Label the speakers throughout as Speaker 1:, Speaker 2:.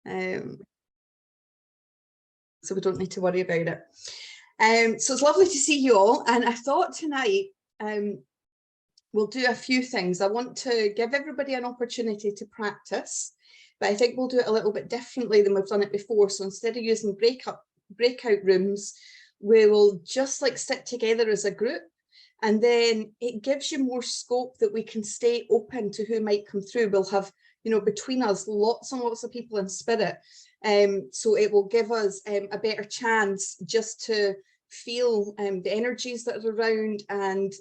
Speaker 1: So we don't need to worry about it. So it's lovely to see you all. And I thought tonight we'll do a few things. I want to give everybody an opportunity to practice, but I think we'll do it a little bit differently than we've done it before. So instead of using breakout rooms, we will just like sit together as a group, and then it gives you more scope that we can stay open to who might come through. We'll have, you know, between us lots and lots of people in spirit, so it will give us a better chance just to feel the energies that are around, and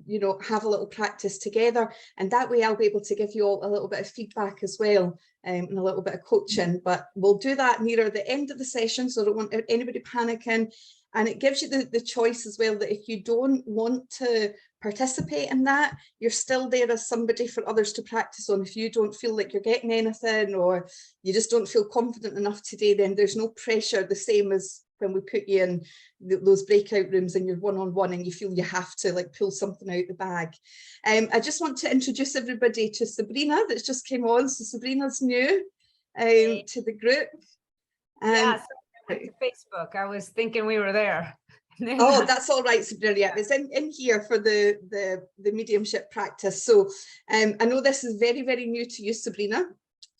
Speaker 1: you know, have a little practice together. And that way I'll be able to give you all a little bit of feedback as well, and a little bit of coaching. But we'll do that nearer the end of the session, so I don't want anybody panicking. And it gives you the choice as well, that if you don't want to participate in that, you're still there as somebody for others to practice on. If you don't feel like you're getting anything, or you just don't feel confident enough today, then there's no pressure, the same as when we put you in those breakout rooms and you're one-on-one and you feel you have to like pull something out the bag. I just want to introduce everybody to Sabrina that's just came on. So Sabrina's new to the group.
Speaker 2: Yeah, so I went to Facebook. I was thinking we were there.
Speaker 1: Oh, that's all right, Sabrina. Yeah, it's in here for the mediumship practice. So I know this is very, very new to you, Sabrina.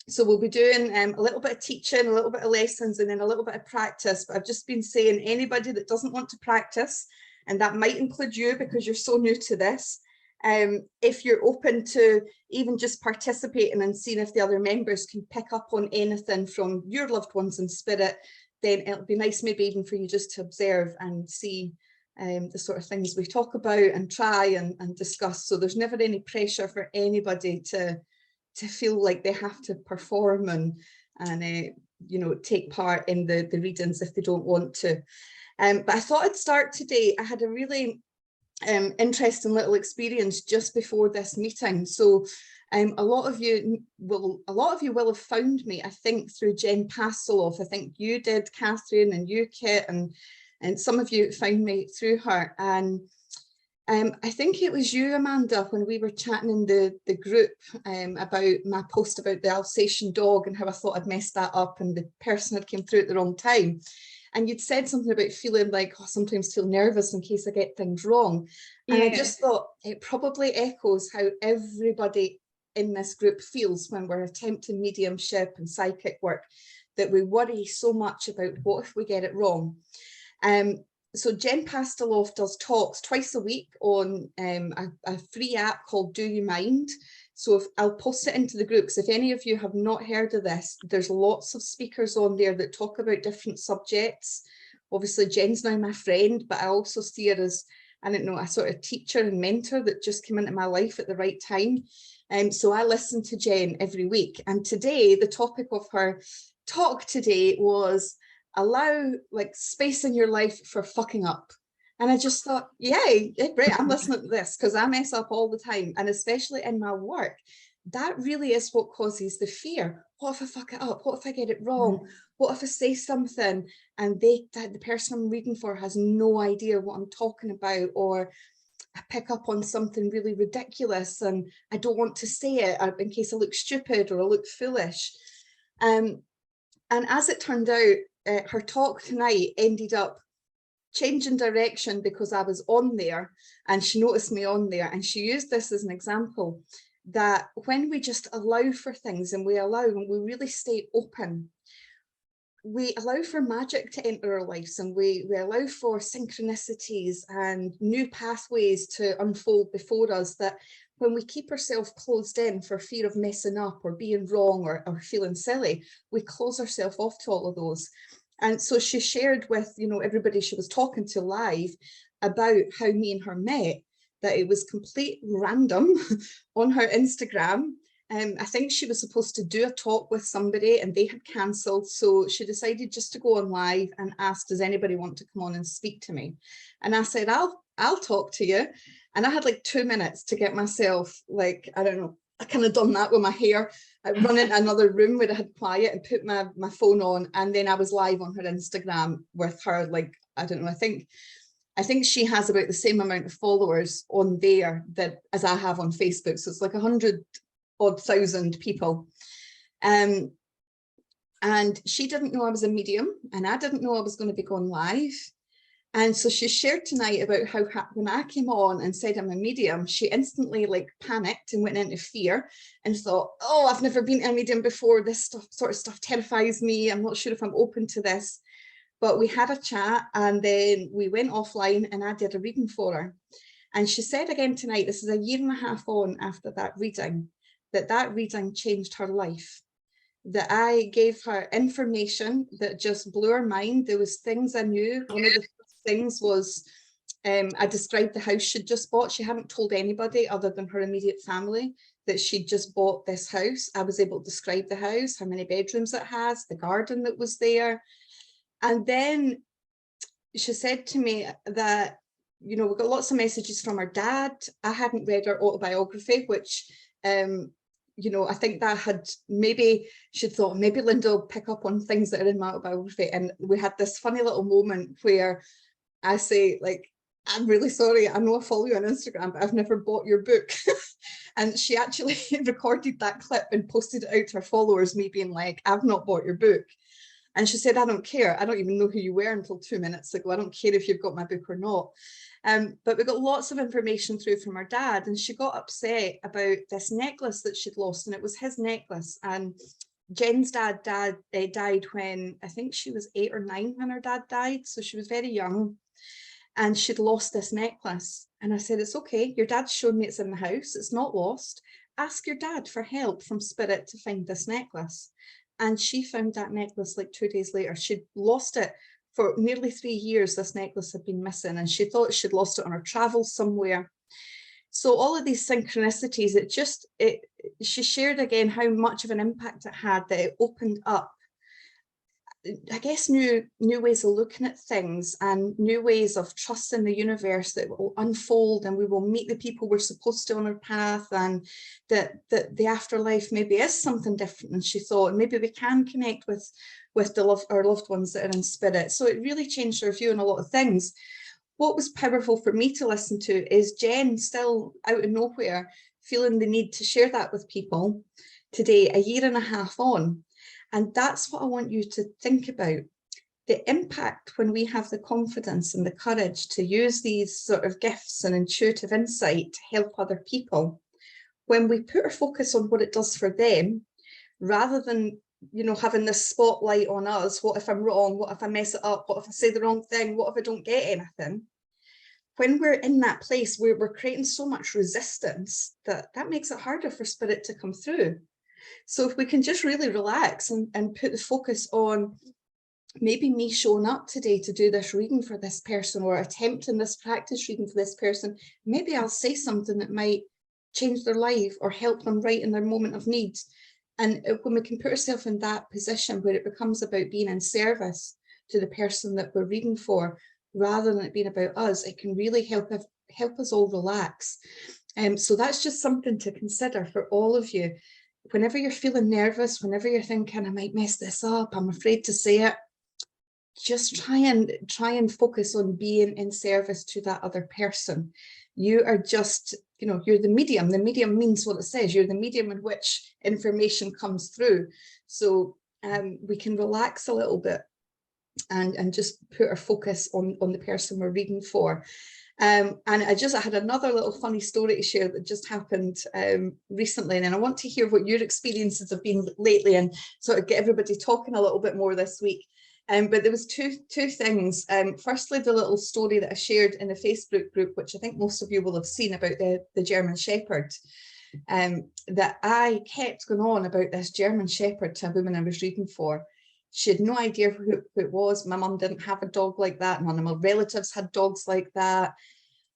Speaker 1: So we'll be doing a little bit of teaching, a little bit of lessons, and then a little bit of practice. But I've just been saying, anybody that doesn't want to practice, and that might include you because you're so new to this, if you're open to even just participating and seeing if the other members can pick up on anything from your loved ones in spirit, then it'll be nice maybe even for you just to observe and see the sort of things we talk about and try and discuss. So there's never any pressure for anybody to feel like they have to perform and you know, take part in the readings if they don't want to. But I thought I'd start today. I had a really interesting little experience just before this meeting. So a lot of you will have found me, I think, through Jen Pasteloff. I think you did, Catherine, and you, Kit, and some of you found me through her. And I think it was you, Amanda, when we were chatting in the group about my post about the Alsatian dog and how I thought I'd messed that up and the person had came through at the wrong time. And you'd said something about feeling like, oh, sometimes feel nervous in case I get things wrong. And I just thought it probably echoes how everybody in this group feels when we're attempting mediumship and psychic work, that we worry so much about what if we get it wrong. So Jen Pasteloff does talks twice a week on a free app called Do You Mind? So I'll post it into the groups. If any of you have not heard of this, there's lots of speakers on there that talk about different subjects. Obviously, Jen's now my friend, but I also see her as, I don't know, a sort of teacher and mentor that just came into my life at the right time. So I listen to Jen every week. And today, the topic of her talk today was allow like space in your life for fucking up. And I just thought, yay, great, I'm listening to this because I mess up all the time. And especially in my work, that really is what causes the fear. What if I fuck it up? What if I get it wrong? What if I say something and the person I'm reading for has no idea what I'm talking about, or I pick up on something really ridiculous and I don't want to say it in case I look stupid or I look foolish. And as it turned out, her talk tonight ended up changing direction because I was on there and she noticed me on there, and she used this as an example that when we just allow for things and we really stay open, we allow for magic to enter our lives, and we allow for synchronicities and new pathways to unfold before us, that when we keep ourselves closed in for fear of messing up or being wrong or feeling silly, we close ourselves off to all of those. And so she shared with, you know, everybody she was talking to live about how me and her met, that it was complete random on her Instagram. I think she was supposed to do a talk with somebody and they had cancelled. So she decided just to go on live and ask, does anybody want to come on and speak to me? And I said, I'll talk to you. And I had like 2 minutes to get myself, like, I don't know, I kind of done that with my hair. I run into another room where I had quiet and put my phone on, and then I was live on her Instagram with her. Like, I don't know, I think she has about the same amount of followers on there as I have on Facebook. So it's like 100,000 people. And she didn't know I was a medium, and I didn't know I was going to be going live. And so she shared tonight about how when I came on and said I'm a medium, she instantly like panicked and went into fear and thought, oh, I've never been a medium before. This sort of stuff terrifies me. I'm not sure if I'm open to this. But we had a chat, and then we went offline and I did a reading for her. And she said again tonight, this is a year and a half on after that reading, that reading changed her life. That I gave her information that just blew her mind. There was things I knew. One of the things was I described the house she'd just bought. She hadn't told anybody other than her immediate family that she'd just bought this house. I was able to describe the house, how many bedrooms it has, the garden that was there. And then she said to me that, you know, we got lots of messages from her dad. I hadn't read her autobiography, which you know, I think that had maybe she'd thought maybe Linda will pick up on things that are in my autobiography. And we had this funny little moment where I say, like, I'm really sorry, I know I follow you on Instagram, but I've never bought your book. And she actually recorded that clip and posted it out to her followers, me being like, I've not bought your book. And she said, I don't care. I don't even know who you were until 2 minutes ago. I don't care if you've got my book or not. But we got lots of information through from her dad, and she got upset about this necklace that she'd lost, and it was his necklace. And Jen's dad died when I think she was 8 or 9 when her dad died. So she was very young, and she'd lost this necklace. And I said, it's okay. Your dad's shown me it's in the house. It's not lost. Ask your dad for help from spirit to find this necklace. And she found that necklace like 2 days later. She'd lost it for nearly 3 years. This necklace had been missing, and she thought she'd lost it on her travels somewhere. So all of these synchronicities, she shared again how much of an impact it had, that it opened up, I guess, new ways of looking at things and new ways of trusting the universe that will unfold, and we will meet the people we're supposed to on our path, and that the afterlife maybe is something different than she thought, and maybe we can connect with our loved ones that are in spirit. So it really changed her view on a lot of things. What was powerful for me to listen to is Jen, still out of nowhere, feeling the need to share that with people today, a year and a half on. And that's what I want you to think about. The impact when we have the confidence and the courage to use these sort of gifts and intuitive insight to help other people. When we put our focus on what it does for them, rather than, you know, having this spotlight on us, what if I'm wrong? What if I mess it up? What if I say the wrong thing? What if I don't get anything? When we're in that place where we're creating so much resistance, that makes it harder for spirit to come through. So if we can just really relax and put the focus on maybe me showing up today to do this reading for this person, or attempting this practice reading for this person, maybe I'll say something that might change their life or help them right in their moment of need. And when we can put ourselves in that position where it becomes about being in service to the person that we're reading for, rather than it being about us, it can really help us all relax. So that's just something to consider for all of you. Whenever you're feeling nervous, whenever you're thinking, I might mess this up, I'm afraid to say it, just try and focus on being in service to that other person. You are just, you know, you're the medium. The medium means what it says. You're the medium in which information comes through. So we can relax a little bit and just put our focus on the person we're reading for. And I had another little funny story to share that just happened recently, and I want to hear what your experiences have been lately, and sort of get everybody talking a little bit more this week. But there was two things. Firstly, the little story that I shared in the Facebook group, which I think most of you will have seen, about the German Shepherd. That I kept going on about this German Shepherd to a woman I was reading for. She had no idea who it was. My mum didn't have a dog like that. None of my relatives had dogs like that.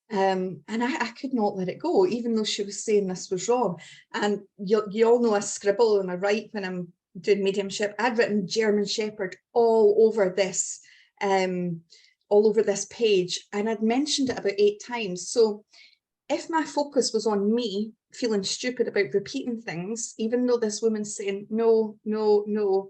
Speaker 1: And I could not let it go, even though she was saying this was wrong. And you all know I scribble and I write when I'm doing mediumship. I'd written German Shepherd all over this page, and I'd mentioned it about 8 times. So if my focus was on me feeling stupid about repeating things, even though this woman's saying no, no, no,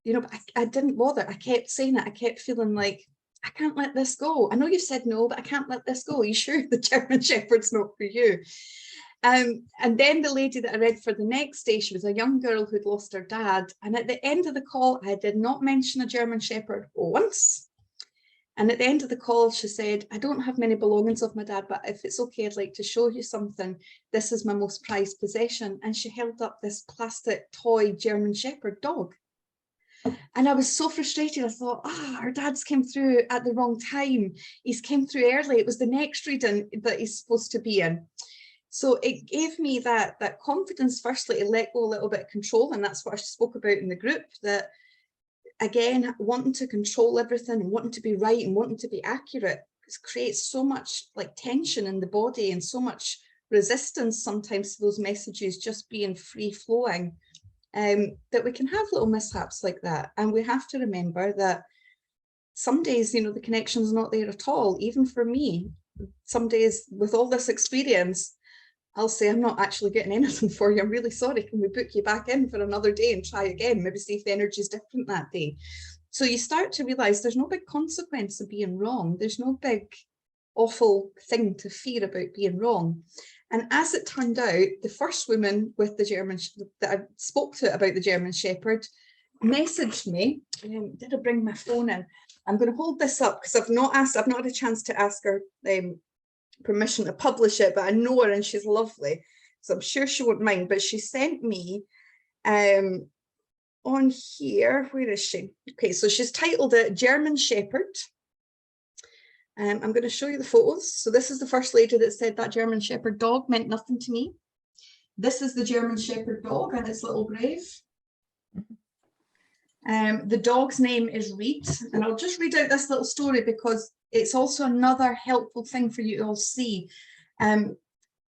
Speaker 1: you know, but I didn't bother. I kept saying it. I kept feeling like, I can't let this go. I know you said no, but I can't let this go. Are you sure the German Shepherd's not for you? And then the lady that I read for the next day, she was a young girl who'd lost her dad. And at the end of the call, I did not mention a German Shepherd once. And at the end of the call, she said, I don't have many belongings of my dad, but if it's okay, I'd like to show you something. This is my most prized possession. And she held up this plastic toy German Shepherd dog. And I was so frustrated. I thought, our dad's came through at the wrong time. He's came through early. It was the next reading that he's supposed to be in. So it gave me that confidence, firstly, to let go a little bit of control. And that's what I spoke about in the group, that, again, wanting to control everything, wanting to be right and wanting to be accurate, creates so much like tension in the body and so much resistance sometimes to those messages just being free flowing, that we can have little mishaps like that. And we have to remember that some days, you know, the connection's not there at all. Even for me, some days with all this experience, I'll say, I'm not actually getting anything for you. I'm really sorry. Can we book you back in for another day and try again? Maybe see if the energy is different that day. So you start to realize there's no big consequence of being wrong. There's no big awful thing to fear about being wrong. And as it turned out, the first woman with the German that I spoke to about the German Shepherd messaged me. Did I bring my phone in? I'm going to hold this up because I've not had a chance to ask her permission to publish it, but I know her and she's lovely, so I'm sure she won't mind. But she sent me on here, where is she? Okay, so she's titled it German Shepherd. I'm going to show you the photos. So this is the first lady that said that German Shepherd dog meant nothing to me. This is the German Shepherd dog and its little grave. The dog's name is Reed, and I'll just read out this little story because it's also another helpful thing for you to all see.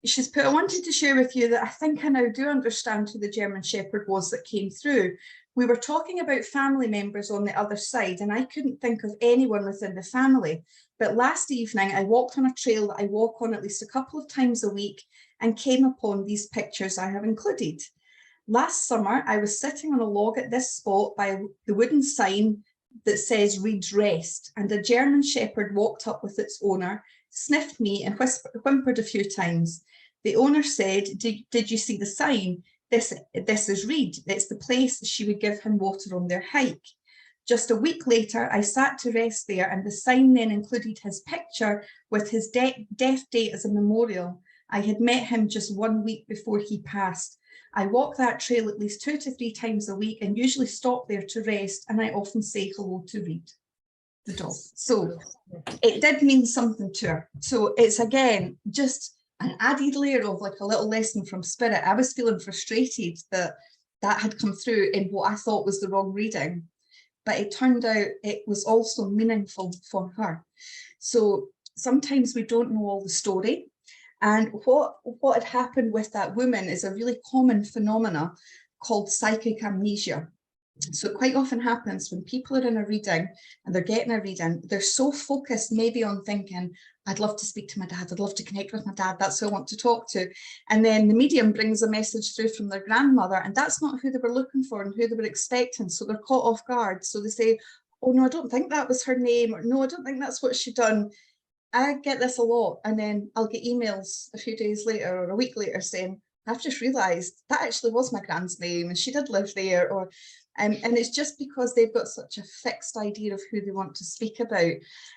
Speaker 1: She's put, I wanted to share with you that I think I now do understand who the German Shepherd was that came through. We were talking about family members on the other side, and I couldn't think of anyone within the family. But last evening, I walked on a trail that I walk on at least a couple of times a week and came upon these pictures I have included. Last summer, I was sitting on a log at this spot by the wooden sign that says Reed's Rest, and a German Shepherd walked up with its owner, sniffed me and whimpered a few times. The owner said, did you see the sign? This is Reed. It's the place she would give him water on their hike. Just a week later, I sat to rest there, and the sign then included his picture with his death date as a memorial. I had met him just 1 week before he passed. I walk that trail at least 2 to 3 times a week and usually stop there to rest, and I often say hello to Reed, the dog. So it did mean something to her. So it's, again, just an added layer of like a little lesson from spirit. I was feeling frustrated that that had come through in what I thought was the wrong reading, but it turned out it was also meaningful for her. So sometimes we don't know all the story. And what had happened with that woman is a really common phenomena called psychic amnesia. So it quite often happens when people are in a reading and they're getting a reading, they're so focused maybe on thinking, I'd love to speak to my dad, I'd love to connect with my dad, that's who I want to talk to. And then the medium brings a message through from their grandmother, and that's not who they were looking for and who they were expecting. So they're caught off guard. So they say, oh no, I don't think that was her name, or no, I don't think that's what she done. I get this a lot, and then I'll get emails a few days later or a week later saying, I've just realised that actually was my grand's name and she did live there. Or and it's just because they've got such a fixed idea of who they want to speak about.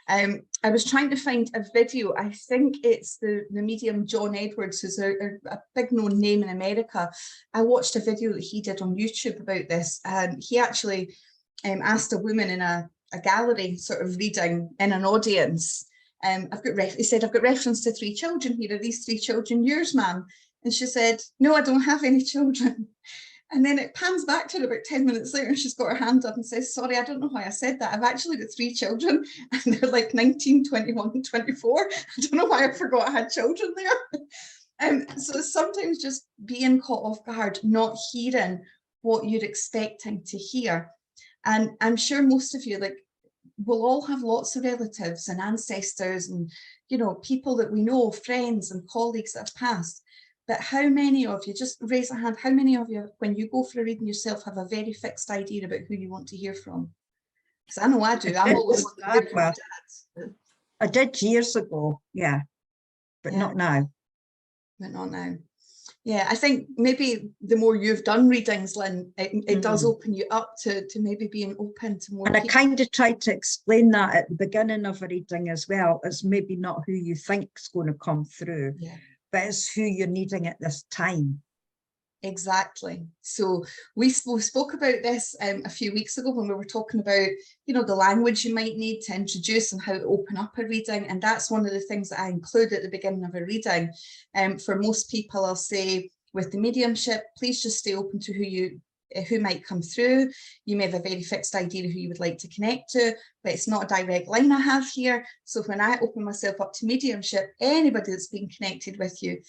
Speaker 1: I was trying to find a video. I think it's the medium John Edwards, who's a big known name in America. I watched a video that he did on YouTube about this, and he actually asked a woman in a gallery sort of reading in an audience, he said, I've got reference to 3 children here. Are these 3 children yours, ma'am? And she said, no, I don't have any children. And then it pans back to her about 10 minutes later, and she's got her hand up and says, sorry, I don't know why I said that. I've actually got 3 children, and they're like 19, 21, and 24. I don't know why I forgot I had children there. So sometimes just being caught off guard, not hearing what you're expecting to hear. And I'm sure most of you, like, we'll all have lots of relatives and ancestors and, you know, people that we know, friends and colleagues that have passed. But how many of you, just raise a hand, how many of you, when you go for a reading yourself, have a very fixed idea about who you want to hear from? Because I know I do. I'm always dad.
Speaker 3: I did years ago, yeah, but
Speaker 1: Yeah.
Speaker 3: not now.
Speaker 1: But not now. Yeah, I think maybe the more you've done readings, Lynn, it does open you up to maybe being open to more
Speaker 3: and
Speaker 1: people.
Speaker 3: I kind of tried to explain that at the beginning of a reading as well, as maybe not who you think's going to come through, but it's who you're needing at this time.
Speaker 1: Exactly. So we spoke about this a few weeks ago when we were talking about, you know, the language you might need to introduce and how to open up a reading. And that's one of the things that I include at the beginning of a reading. For most people, I'll say with the mediumship, please just stay open to who might come through. You may have a very fixed idea of who you would like to connect to, but it's not a direct line I have here. So when I open myself up to mediumship, anybody that's being connected with you.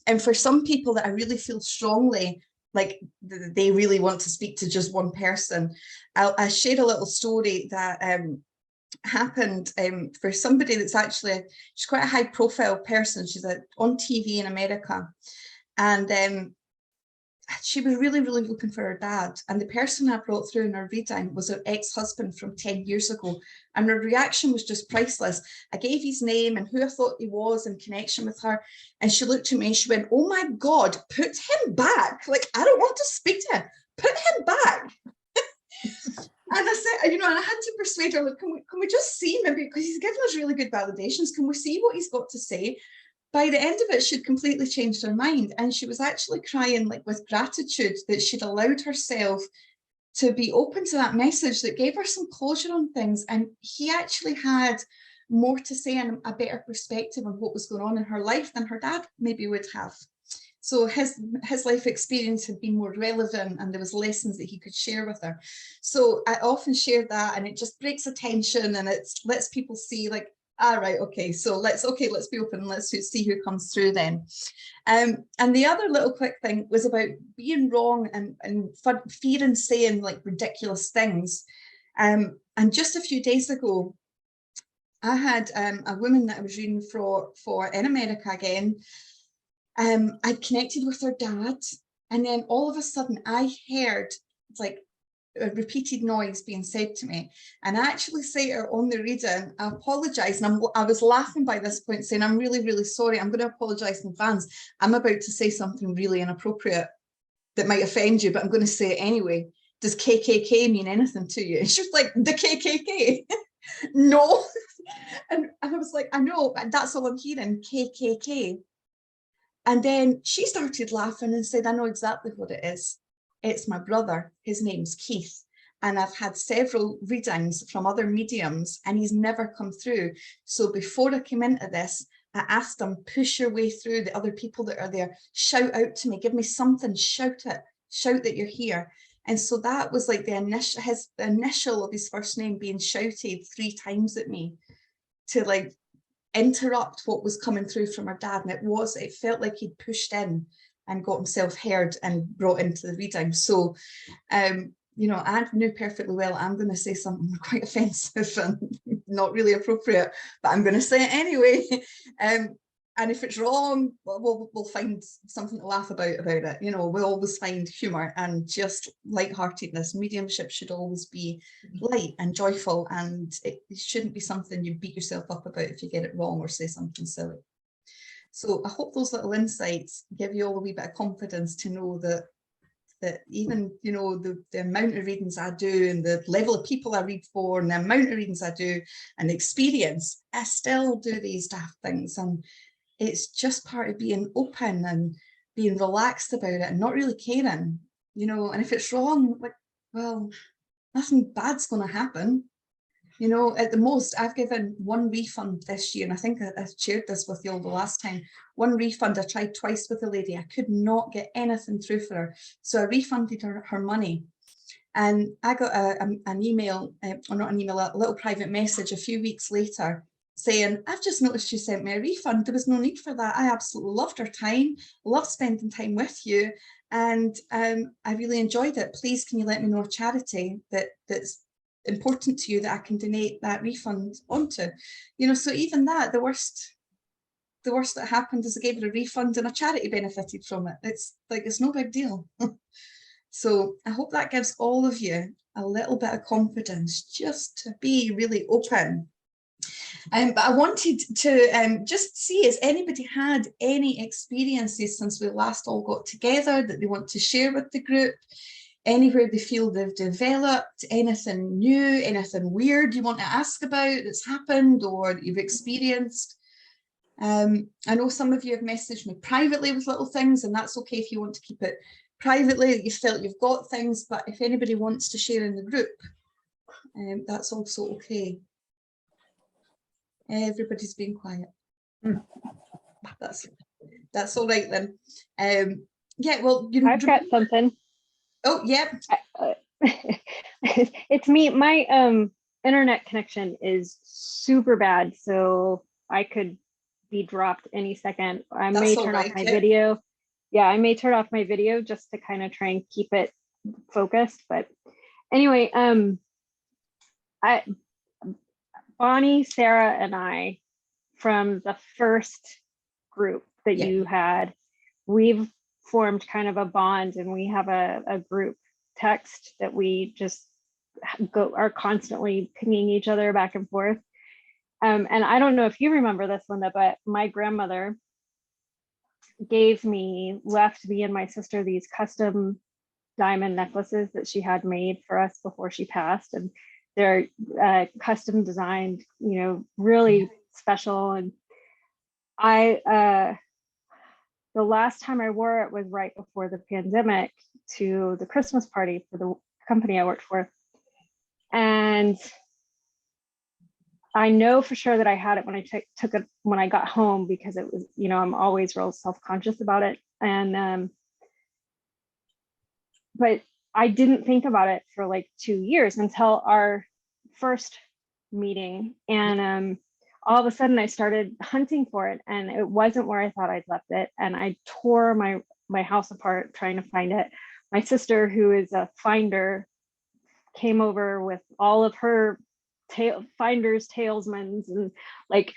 Speaker 1: And for some people that I really feel strongly, like they really want to speak to just one person, I shared a little story that happened for somebody that's actually, she's quite a high profile person. She's on TV in America. And she was really, really looking for her dad. And the person I brought through in her reading was her ex-husband from 10 years ago. And her reaction was just priceless. I gave his name and who I thought he was in connection with her. And she looked at me and she went, oh my God, put him back. Like, I don't want to speak to him. Put him back. And I said, you know, and I had to persuade her, like, can we just see maybe, because he's given us really good validations. Can we see what he's got to say? By the end of it, she'd completely changed her mind. And she was actually crying like with gratitude that she'd allowed herself to be open to that message that gave her some closure on things. And he actually had more to say and a better perspective of what was going on in her life than her dad maybe would have. So his life experience had been more relevant and there was lessons that he could share with her. So I often share that, and it just breaks the tension and it lets people see like, all right, okay, so let's be open and let's see who comes through then. And the other little quick thing was about being wrong and fear and saying like ridiculous things. And just a few days ago, I had a woman that I was reading for in America again. I'd connected with her dad, and then all of a sudden I heard like a repeated noise being said to me, and I actually say to her on the reading, I apologise, and I was laughing by this point saying, I'm really, really sorry, I'm going to apologise in advance. I'm about to say something really inappropriate that might offend you, but I'm going to say it anyway. Does KKK mean anything to you? And she was like, the KKK? No. And I was like, I know, that's all I'm hearing, KKK. And then she started laughing and said, I know exactly what it is. It's my brother. His name's Keith. And I've had several readings from other mediums and he's never come through. So before I came into this, I asked him, push your way through the other people that are there. Shout out to me. Give me something. Shout it. Shout that you're here. And so that was like the initial of his first name being shouted 3 times at me to like interrupt what was coming through from her dad. And it felt like he'd pushed in and got himself heard and brought into the reading. So you know, I knew perfectly well I'm going to say something quite offensive and not really appropriate, but I'm going to say it anyway. And if it's wrong, we'll find something to laugh about it. You know, we'll always find humour and just lightheartedness. Mediumship should always be light and joyful, and it shouldn't be something you beat yourself up about if you get it wrong or say something silly. So I hope those little insights give you all a wee bit of confidence to know that even, you know, the amount of readings I do and the level of people I read for and the amount of readings I do and the experience, I still do these daft things. And it's just part of being open and being relaxed about it and not really caring, you know. And if it's wrong, like, well, nothing bad's going to happen. You know, at the most, I've given 1 refund this year, and I think I shared this with you all the last time. 1 refund, I tried twice with a lady. I could not get anything through for her. So I refunded her money. And I got an email, or not an email, a little private message a few weeks later saying, I've just noticed you sent me a refund. There was no need for that. I absolutely loved our time, loved spending time with you. And I really enjoyed it. Please, can you let me know a charity that's important to you that I can donate that refund onto? You know, so even that, the worst that happened is I gave her a refund and a charity benefited from it. It's like, it's no big deal. So I hope that gives all of you a little bit of confidence just to be really open. But I wanted to just see, has anybody had any experiences since we last all got together that they want to share with the group? Anywhere they feel they've developed, anything new, anything weird you want to ask about that's happened or that you've experienced? I know some of you have messaged me privately with little things, and that's okay if you want to keep it privately, that you felt you've got things, but if anybody wants to share in the group, that's also okay. Everybody's being quiet. That's all right then. Yeah, well, you know,
Speaker 4: I've got something.
Speaker 1: Oh, yeah.
Speaker 4: It's me. My internet connection is super bad, so I could be dropped any second. I may turn off my video. Yeah, I may turn off my video just to kind of try and keep it focused. But anyway, Bonnie, Sarah, and I, from the first group that you had, we've formed kind of a bond, and we have a group text that we just are constantly pinging each other back and forth. And I don't know if you remember this, Linda, but my grandmother left me and my sister these custom diamond necklaces that she had made for us before she passed, and they're custom designed, you know, really special. And the last time I wore it was right before the pandemic to the Christmas party for the company I worked for. And I know for sure that I had it when I took it when I got home, because it was, you know, I'm always real self-conscious about it. And but I didn't think about it for like 2 years until our first meeting. And all of a sudden I started hunting for it, and it wasn't where I thought I'd left it. And I tore my house apart trying to find it. My sister, who is a finder, came over with all of her finders, talismans, and like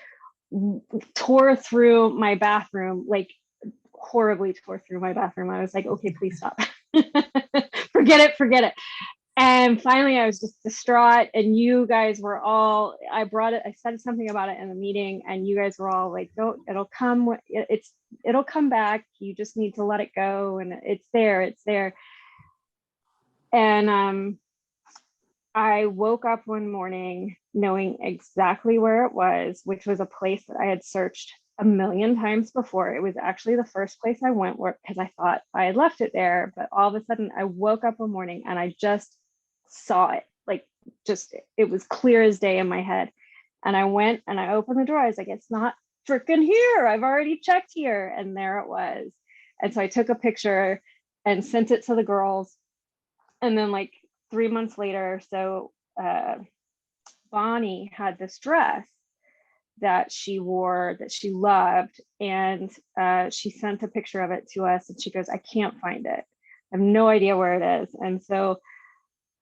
Speaker 4: tore through my bathroom, like horribly tore through my bathroom. I was like, okay, please stop. forget it. And finally I was just distraught, and you guys were all, I said something about it in the meeting, and you guys were all like, "Don't, it'll come back. You just need to let it go. And it's there. And I woke up one morning knowing exactly where it was, which was a place that I had searched a million times before. It was actually the first place I went because I thought I had left it there. But all of a sudden I woke up one morning and I just saw it, like it was clear as day in my head. And I went and I opened the door. I was like, it's not freaking here. I've already checked here. And there it was. And so I took a picture and sent it to the girls. And then like 3 months later, so Bonnie had this dress that she wore that she loved, and she sent a picture of it to us, and she goes, I can't find it. I have no idea where it is. And so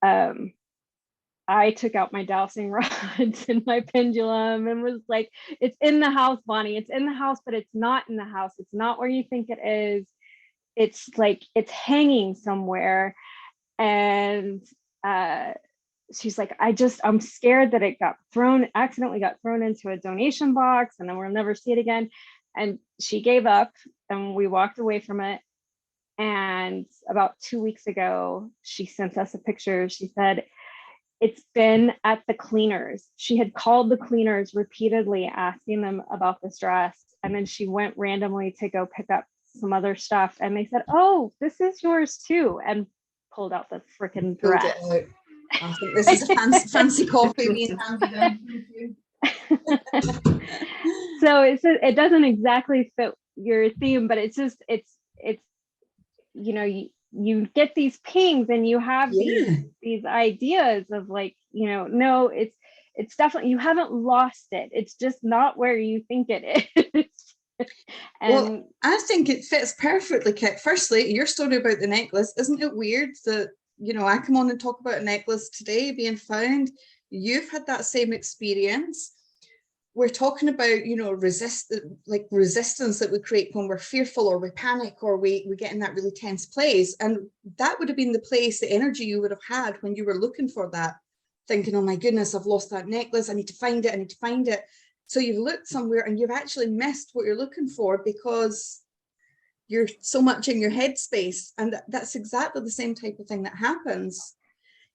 Speaker 4: I took out my dowsing rods and my pendulum and was like, it's in the house, Bonnie, it's in the house, but it's not in the house. It's not where you think it is. It's like, it's hanging somewhere. And she's like, I'm scared that it accidentally got thrown into a donation box, and then we'll never see it again. And she gave up, and we walked away from it. And about 2 weeks ago, she sent us a picture. She said, it's been at the cleaners. She had called the cleaners repeatedly, asking them about this dress. And then she went randomly to go pick up some other stuff. And they said, oh, this is yours too. And pulled out the freaking dress.
Speaker 1: I think this is a fancy coffee being handed in.
Speaker 4: So it doesn't exactly fit your theme, but it's you know, you get these pings and you have these ideas of like, you know, no, it's definitely, you haven't lost it. It's just not where you think it is. And
Speaker 1: well, I think it fits perfectly, Kit. Firstly, your story about the necklace, isn't it weird that, you know, I come on and talk about a necklace today being found? You've had that same experience. We're talking about, you know, resistance that we create when we're fearful or we panic or we get in that really tense place. And that would have been the place, the energy you would have had when you were looking for that, thinking, oh my goodness, I've lost that necklace. I need to find it. So you've looked somewhere and you've actually missed what you're looking for because you're so much in your headspace. And that's exactly the same type of thing that happens.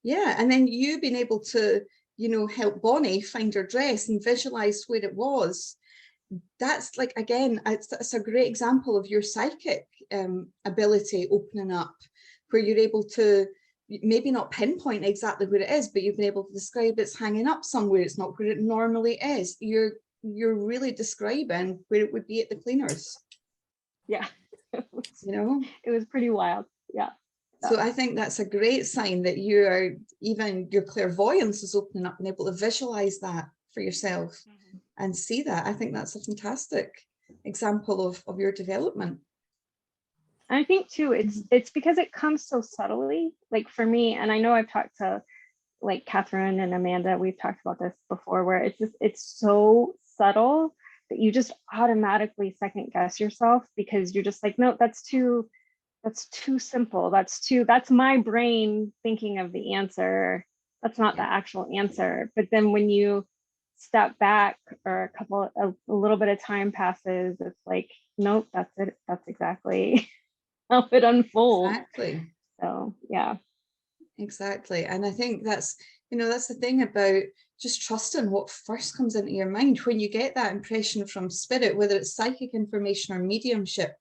Speaker 1: Yeah. And then you being able to, you know, help Bonnie find her dress and visualize where it was. That's like, again, it's a great example of your psychic ability opening up, where you're able to maybe not pinpoint exactly where it is, but you've been able to describe it's hanging up somewhere. It's not where it normally is. You're really describing where it would be at the cleaners.
Speaker 4: Yeah.
Speaker 1: You know,
Speaker 4: it was pretty wild. Yeah.
Speaker 1: So I think that's a great sign that you are, even your clairvoyance is opening up and able to visualize that for yourself and see that. I think that's a fantastic example of your development.
Speaker 4: I think too, it's because it comes so subtly, like for me, and I know I've talked to like Catherine and Amanda, we've talked about this before, where it's so subtle that you just automatically second guess yourself, because you're just like, no, that's too simple. That's my brain thinking of the answer. That's not the actual answer. But then when you step back, or a little bit of time passes, it's like, nope, that's it. That's exactly how it unfolds.
Speaker 1: Exactly.
Speaker 4: So yeah.
Speaker 1: Exactly. And I think that's, you know, that's the thing about just trusting what first comes into your mind. When you get that impression from spirit, whether it's psychic information or mediumship,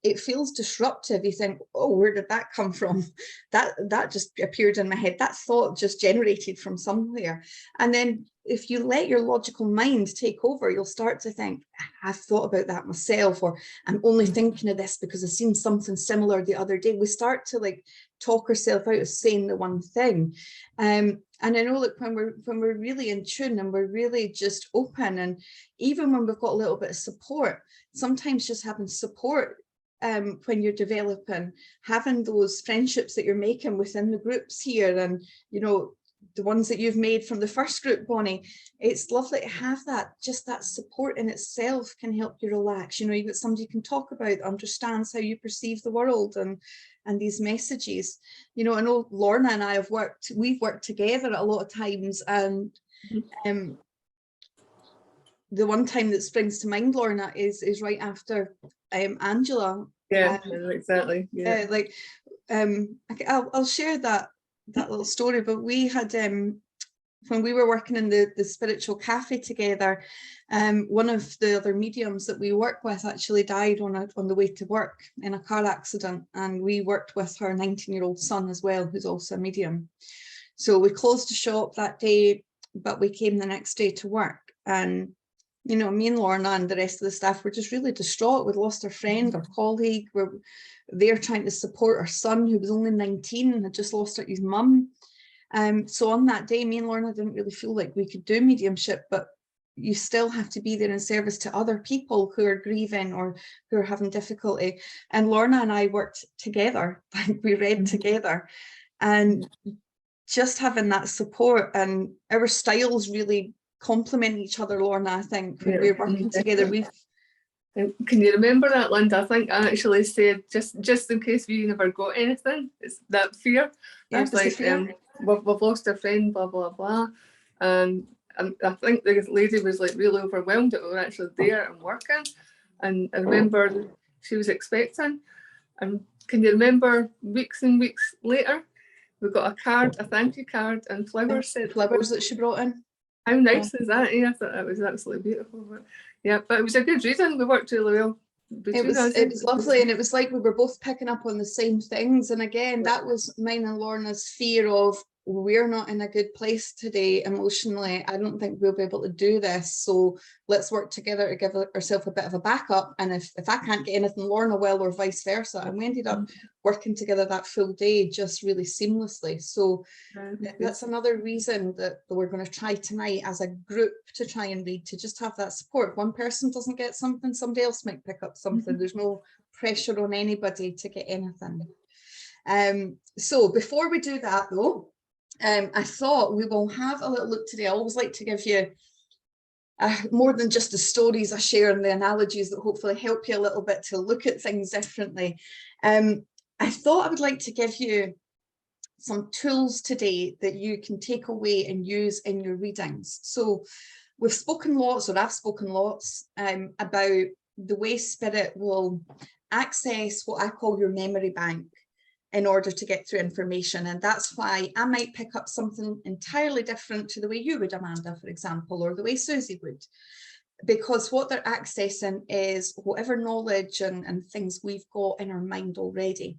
Speaker 1: it feels disruptive. You think, oh, where did that come from? That just appeared in my head. That thought just generated from somewhere. And then if you let your logical mind take over, you'll start to think, I've thought about that myself, or I'm only thinking of this because I've seen something similar the other day. We start to like talk ourselves out of saying the one thing. And I know, like, when we're really in tune and we're really just open, and even when we've got a little bit of support, sometimes just having support when you're developing, having those friendships that you're making within the groups here, and you know, the ones that you've made from the first group, Bonnie, it's lovely to have that. Just that support in itself can help you relax. You know, you've got somebody you can talk about, understands how you perceive the world and these messages. You know, I know Lorna and I we've worked together a lot of times, and the one time that springs to mind, Lorna, is right after Angela.
Speaker 5: Yeah, exactly. Yeah.
Speaker 1: I'll share that little story, but we had when we were working in the spiritual cafe together, one of the other mediums that we work with actually died on the way to work in a car accident, and we worked with her 19-year-old son as well, who's also a medium. So we closed the shop that day, but we came the next day to work, and you know, me and Lorna and the rest of the staff were just really distraught. We'd lost our friend, our colleague. We're there trying to support our son, who was only 19 and had just lost his mum. So on that day, me and Lorna didn't really feel like we could do mediumship, but you still have to be there in service to other people who are grieving or who are having difficulty. And Lorna and I worked together, like we read together, and just having that support, and our styles really complement each other, Lorna. I think when we're working together,
Speaker 5: Can you remember that, Linda? I think I actually said, just in case we never got anything, it's that fear.
Speaker 1: Yeah,
Speaker 5: I was like, we've lost a friend, blah blah blah, and I think the lady was like really overwhelmed that we were actually there and working. And I remember she was expecting, and can you remember weeks and weeks later, we got a card, a thank you card, and flowers.
Speaker 1: Flowers that she brought in.
Speaker 5: How nice is that? Yeah, I thought that was absolutely beautiful. But yeah, but it was a good reading. We worked really well between us.
Speaker 1: It was lovely, and it was like we were both picking up on the same things. And again, that was mine and Lorna's fear of, we're not in a good place today emotionally. I don't think we'll be able to do this. So let's work together to give ourselves a bit of a backup. And if I can't get anything, Lorna will, or vice versa. And we ended up working together that full day just really seamlessly. So that's another reason that we're going to try tonight as a group to try and read, to just have that support. If one person doesn't get something, somebody else might pick up something. There's no pressure on anybody to get anything. So before we do that though, I thought we will have a little look today. I always like to give you more than just the stories I share and the analogies that hopefully help you a little bit to look at things differently. I thought I would like to give you some tools today that you can take away and use in your readings. So we've spoken lots, or I've spoken lots about the way spirit will access what I call your memory bank in order to get through information. And that's why I might pick up something entirely different to the way you would, Amanda, for example, or the way Susie would, because what they're accessing is whatever knowledge and things we've got in our mind already.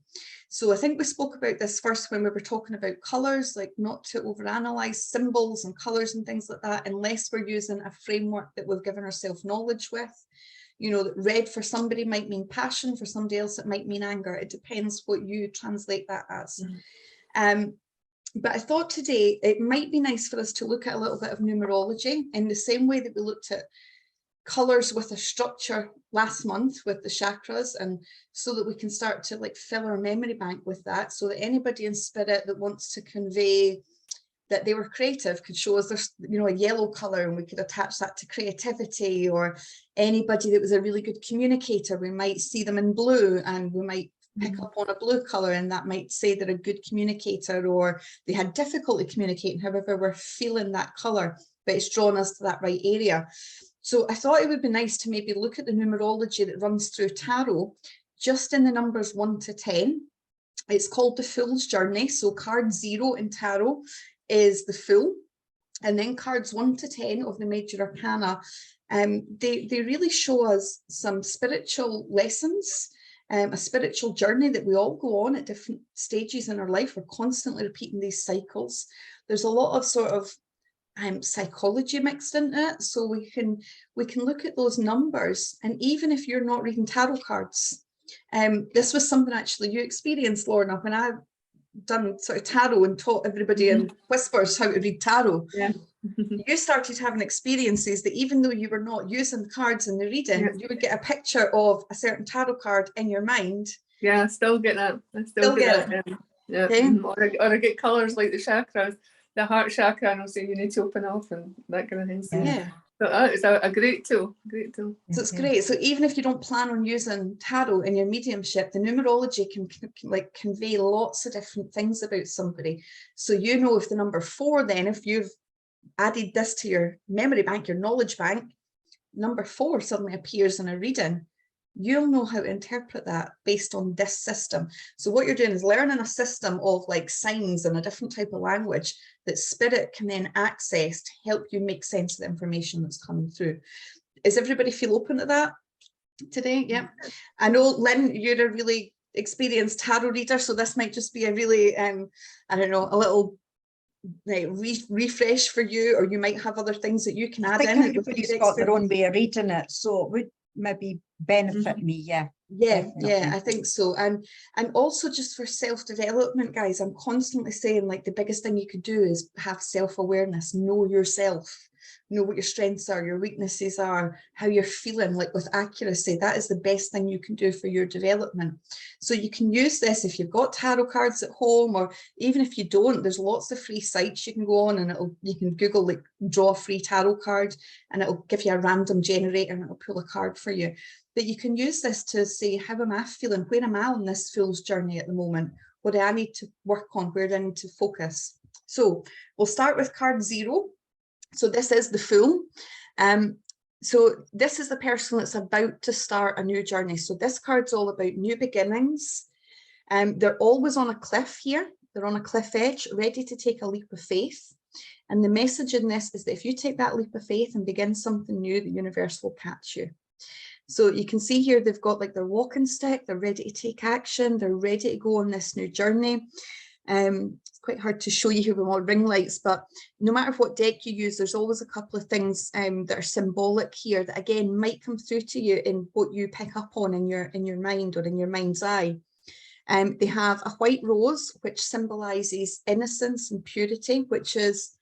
Speaker 1: So I think we spoke about this first when we were talking about colours, like not to overanalyze symbols and colours and things like that, unless we're using a framework that we've given ourselves knowledge with. You know, that red for somebody might mean passion, for somebody else it might mean anger. It depends what you translate that as. But I thought today it might be nice for us to look at a little bit of numerology in the same way that we looked at colours with a structure last month with the chakras, and so that we can start to like fill our memory bank with that, so that anybody in spirit that wants to convey that they were creative could show us there's, you know, a yellow colour, and we could attach that to creativity. Or anybody that was a really good communicator, we might see them in blue and we might pick up on a blue colour, and that might say they're a good communicator, or they had difficulty communicating. However, we're feeling that colour, but it's drawn us to that right area. So I thought it would be nice to maybe look at the numerology that runs through tarot, just in the numbers 1 to 10. It's called the Fool's Journey. So card 0 in tarot is the Fool, and then cards 1 to 10 of the major arcana, they really show us some spiritual lessons, a spiritual journey that we all go on at different stages in our life. We're constantly repeating these cycles. There's a lot of sort of psychology mixed into it, so we can look at those numbers. And even if you're not reading tarot cards, this was something actually you experienced, Lorna, when I done sort of tarot and taught everybody in whispers how to read tarot.
Speaker 5: Yeah.
Speaker 1: You started having experiences that even though you were not using the cards in the reading, you would get a picture of a certain tarot card in your mind.
Speaker 5: Yeah, I still get that. I still get that. Yeah.
Speaker 1: Okay.
Speaker 5: Or I get colours like the chakras, the heart chakra, and I'll say you need to open up and that kind of thing. So,
Speaker 1: Yeah.
Speaker 5: so that is a great tool. Great tool.
Speaker 1: So it's great. So even if you don't plan on using tarot in your mediumship, the numerology can like convey lots of different things about somebody. So you know, if the number 4, then if you've added this to your memory bank, your knowledge bank, number 4 suddenly appears in a reading, you'll know how to interpret that based on this system. So what you're doing is learning a system of like signs and a different type of language that spirit can then access to help you make sense of the information that's coming through. Is everybody feel open to that today? Yeah. I know, Lynn, you're a really experienced tarot reader, so this might just be a really, I don't know, a little like refresh for you, or you might have other things that you can add in.
Speaker 3: Everybody's got their own way of reading it, so it would maybe benefit me. Yeah,
Speaker 1: I think so. And also just for self-development, guys, I'm constantly saying, like, the biggest thing you could do is have self-awareness, know yourself, know what your strengths are, your weaknesses are, how you're feeling, like with accuracy. That is the best thing you can do for your development. So you can use this if you've got tarot cards at home, or even if you don't, there's lots of free sites you can go on, and you can Google like draw a free tarot card, and it'll give you a random generator and it'll pull a card for you. But you can use this to say, how am I feeling? Where am I on this fool's journey at the moment? What do I need to work on? Where do I need to focus? So we'll start with card 0. So this is the Fool. So this is the person that's about to start a new journey. So this card's all about new beginnings. They're always on a cliff here. They're on a cliff edge, ready to take a leap of faith. And the message in this is that if you take that leap of faith and begin something new, the universe will catch you. So you can see here, they've got like their walking stick, they're ready to take action, they're ready to go on this new journey. It's quite hard to show you here with more ring lights, but no matter what deck you use, there's always a couple of things that are symbolic here that again might come through to you in what you pick up on in your mind or in your mind's eye. They have a white rose, which symbolizes innocence and purity, which is,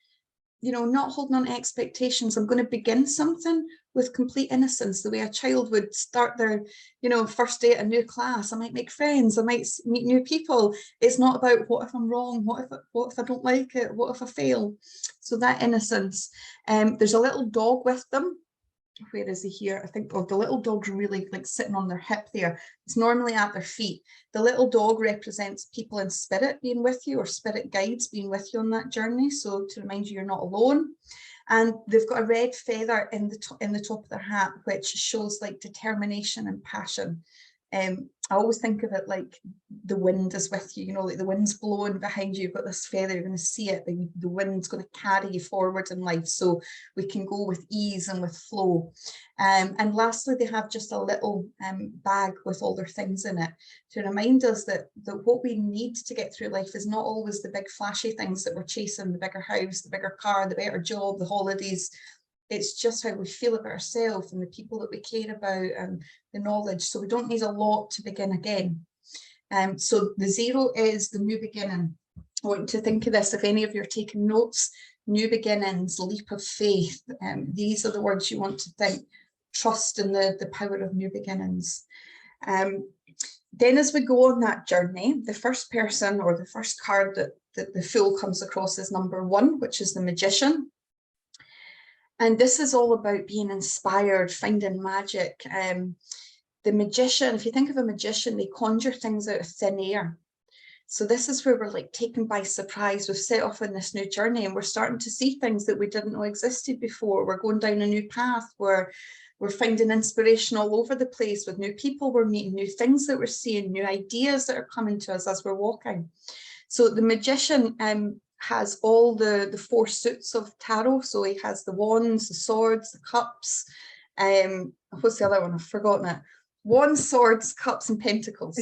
Speaker 1: you know, not holding on to expectations. I'm going to begin something with complete innocence, the way a child would start their, you know, first day at a new class. I might make friends, I might meet new people. It's not about what if I'm wrong, what if I don't like it, what if I fail. So that innocence. There's a little dog with them. Where is he here? I think, oh, the little dog's really like sitting on their hip there. It's normally at their feet. The little dog represents people in spirit being with you, or spirit guides being with you on that journey. So to remind you, you're not alone. And they've got a red feather in the top of their hat, which shows like determination and passion. I always think of it like the wind is with you, you know, like the wind's blowing behind you, you've got this feather, you're going to see it, the wind's going to carry you forward in life, so we can go with ease and with flow. And lastly, they have just a little bag with all their things in it to remind us that what we need to get through life is not always the big flashy things that we're chasing, the bigger house, the bigger car, the better job, the holidays. It's just how we feel about ourselves and the people that we care about and the knowledge. So we don't need a lot to begin again. So the 0 is the new beginning. I want you to think of this, if any of you are taking notes, new beginnings, leap of faith. These are the words you want to think. Trust in the power of new beginnings. Then as we go on that journey, the first person or the first card that the Fool comes across is number 1, which is the Magician. And this is all about being inspired, finding magic. The magician, if you think of a magician, they conjure things out of thin air. So this is where we're like taken by surprise. We've set off on this new journey and we're starting to see things that we didn't know existed before. We're going down a new path where we're finding inspiration all over the place with new people we're meeting, new things that we're seeing, new ideas that are coming to us as we're walking. So the magician has all the 4 suits of tarot. So he has the wands, the swords, the cups. What's the other one? I've forgotten it. Wands, swords, cups, and pentacles.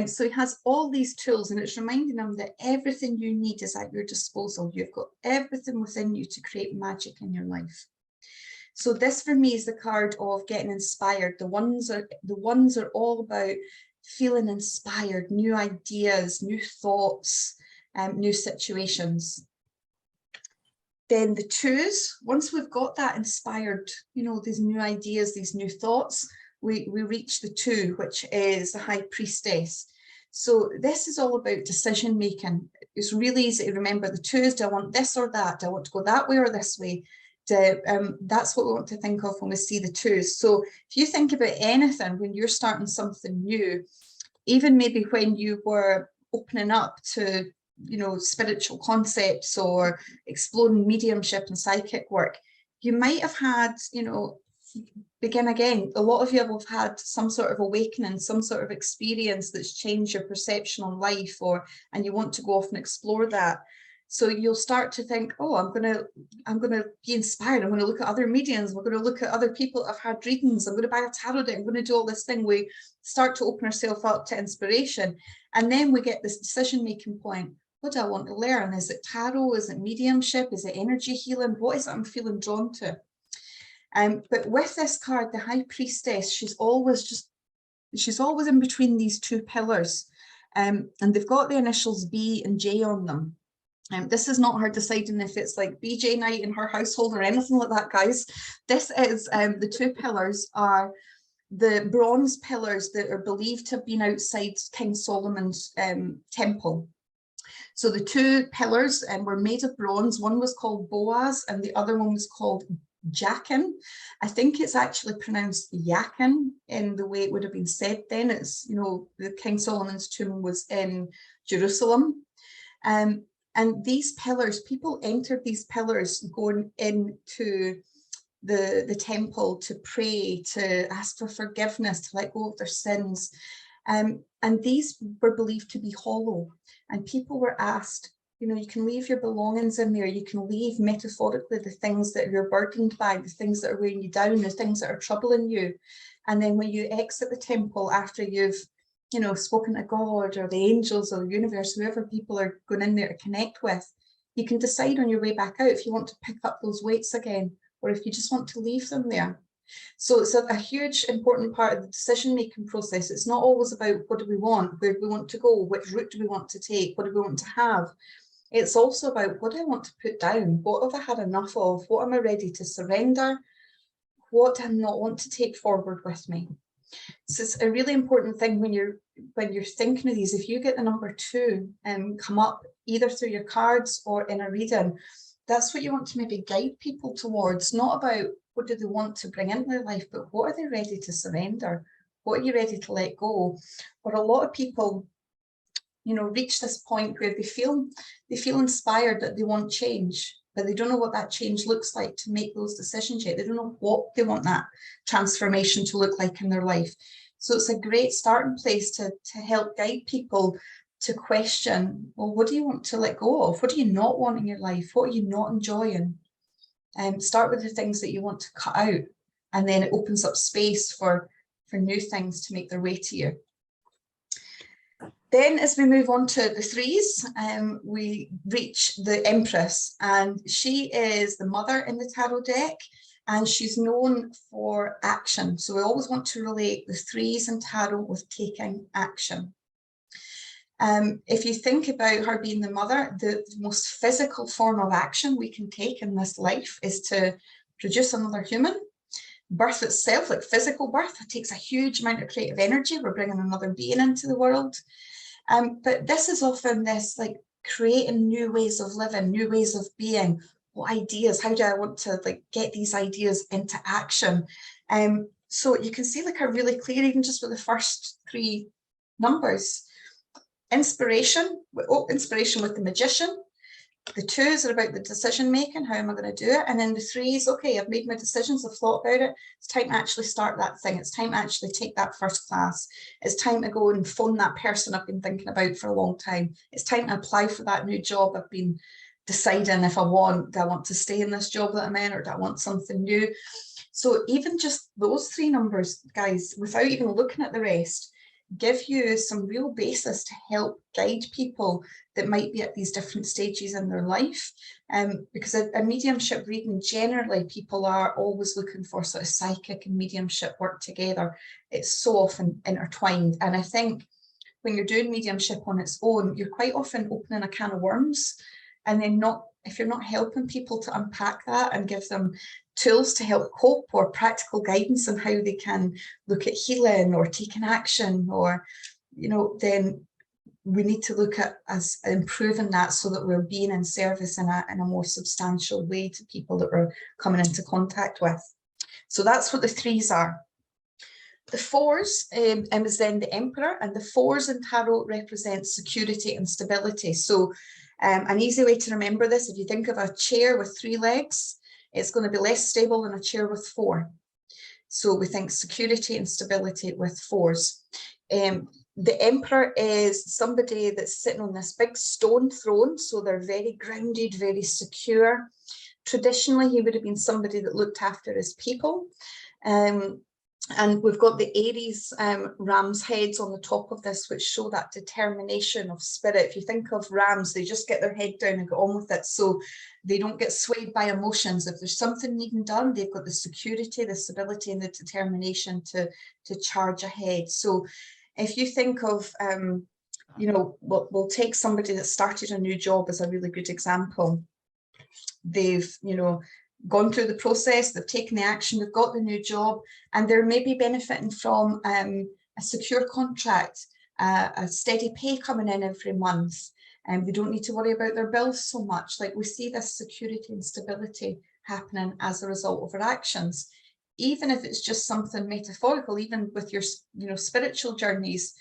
Speaker 1: So he has all these tools, and it's reminding him that everything you need is at your disposal. You've got everything within you to create magic in your life. So this for me is the card of getting inspired. The ones are all about feeling inspired, new ideas, new thoughts, new situations. Then the 2s, once we've got that inspired, you know, these new ideas, these new thoughts, we reach the 2, which is the High Priestess. So this is all about decision making. It's really easy to remember. The 2s, do I want this or that? Do I want to go that way or this way? That's what we want to think of when we see the 2s. So if you think about anything, when you're starting something new, even maybe when you were opening up to, you know, spiritual concepts or exploring mediumship and psychic work, you might have had, you know, begin again. A lot of you have had some sort of awakening, some sort of experience that's changed your perception on life, and you want to go off and explore that. So you'll start to think, oh, I'm gonna be inspired. I'm gonna look at other mediums. We're gonna look at other people that have had readings. I'm gonna buy a tarot deck. I'm gonna do all this thing. We start to open ourselves up to inspiration, and then we get this decision-making point. What do I want to learn? Is it tarot? Is it mediumship? Is it energy healing? What is it I'm feeling drawn to? But with this card, the High Priestess, she's always in between these 2 pillars, and they've got the initials B and J on them. This is not her deciding if it's like BJ night in her household or anything like that, guys. This is the 2 pillars are the bronze pillars that are believed to have been outside King Solomon's temple. So the 2 pillars were made of bronze. One was called Boaz and the other one was called Jachin. I think it's actually pronounced Yakin in the way it would have been said then. It's, you know, the King Solomon's tomb was in Jerusalem. And these pillars, people entered these pillars going into the temple to pray, to ask for forgiveness, to let go of their sins. And these were believed to be hollow. And people were asked, you know, you can leave your belongings in there. You can leave metaphorically the things that you're burdened by, the things that are weighing you down, the things that are troubling you. And then when you exit the temple after you've, you know, spoken to God or the angels or the universe, whoever people are going in there to connect with, you can decide on your way back out if you want to pick up those weights again, or if you just want to leave them there. So it's a huge important part of the decision-making process. It's not always about what do we want, where do we want to go, which route do we want to take, what do we want to have. It's also about what do I want to put down, what have I had enough of, what am I ready to surrender, what do I not want to take forward with me. So it's a really important thing when you're thinking of these. If you get the number 2 come up either through your cards or in a reading, that's what you want to maybe guide people towards, not about what do they want to bring into their life, but what are they ready to surrender? What are you ready to let go? Or a lot of people, you know, reach this point where they feel inspired that they want change. but they don't know what that change looks like to make those decisions yet. They don't know what they want that transformation to look like in their life. So it's a great starting place to help guide people to question, well, what do you want to let go of? What do you not want in your life? What are you not enjoying? Start with the things that you want to cut out, and then it opens up space for new things to make their way to you. Then as we move on to the threes, we reach the Empress, and she is the mother in the tarot deck, and she's known for action. So we always want to relate the threes and tarot with taking action. If you think about her being the mother, the most physical form of action we can take in this life is to produce another human. Birth itself, like physical birth, it takes a huge amount of creative energy. We're bringing another being into the world. But this is often this like creating new ways of living, new ways of being. What ideas? How do I want to like get these ideas into action? So you can see like a really clear, even just with the first three numbers. Inspiration with the Magician. The twos are about the decision making. How am I going to do it? And then the threes, okay, I've made my decisions, I've thought about it. It's time to actually start that thing. It's time to actually take that first class. It's time to go and phone that person I've been thinking about for a long time. It's time to apply for that new job I've been deciding if I want. Do I want to stay in this job that I'm in, or do I want something new? So even just those three numbers, guys, without even looking at the rest, give you some real basis to help guide people that might be at these different stages in their life. Because a mediumship reading, generally people are always looking for sort of psychic and mediumship work together. It's so often intertwined. And I think when you're doing mediumship on its own, you're quite often opening a can of worms, and then if you're not helping people to unpack that and give them tools to help cope, or practical guidance on how they can look at healing or taking action, or, then we need to look at as improving that so that we're being in service in a more substantial way to people that we're coming into contact with. So that's what the threes are. The fours is then the Emperor, and the fours in tarot represent security and stability. So an easy way to remember this, if you think of a chair with 3 legs, it's going to be less stable than a chair with 4. So we think security and stability with fours. The Emperor is somebody that's sitting on this big stone throne, so they're very grounded, very secure. Traditionally, he would have been somebody that looked after his people. And we've got the Aries ram's heads on the top of this, which show that determination of spirit. If you think of rams, they just get their head down and get on with it. So they don't get swayed by emotions. If there's something needing done, they've got the security, the stability, and the determination to charge ahead. So if you think of, we'll take somebody that started a new job as a really good example. They've, gone through the process, they've taken the action, they've got the new job, and they're maybe benefiting from a secure contract, a steady pay coming in every month, and they don't need to worry about their bills so much. Like, we see this security and stability happening as a result of our actions. Even if it's just something metaphorical, even with your spiritual journeys,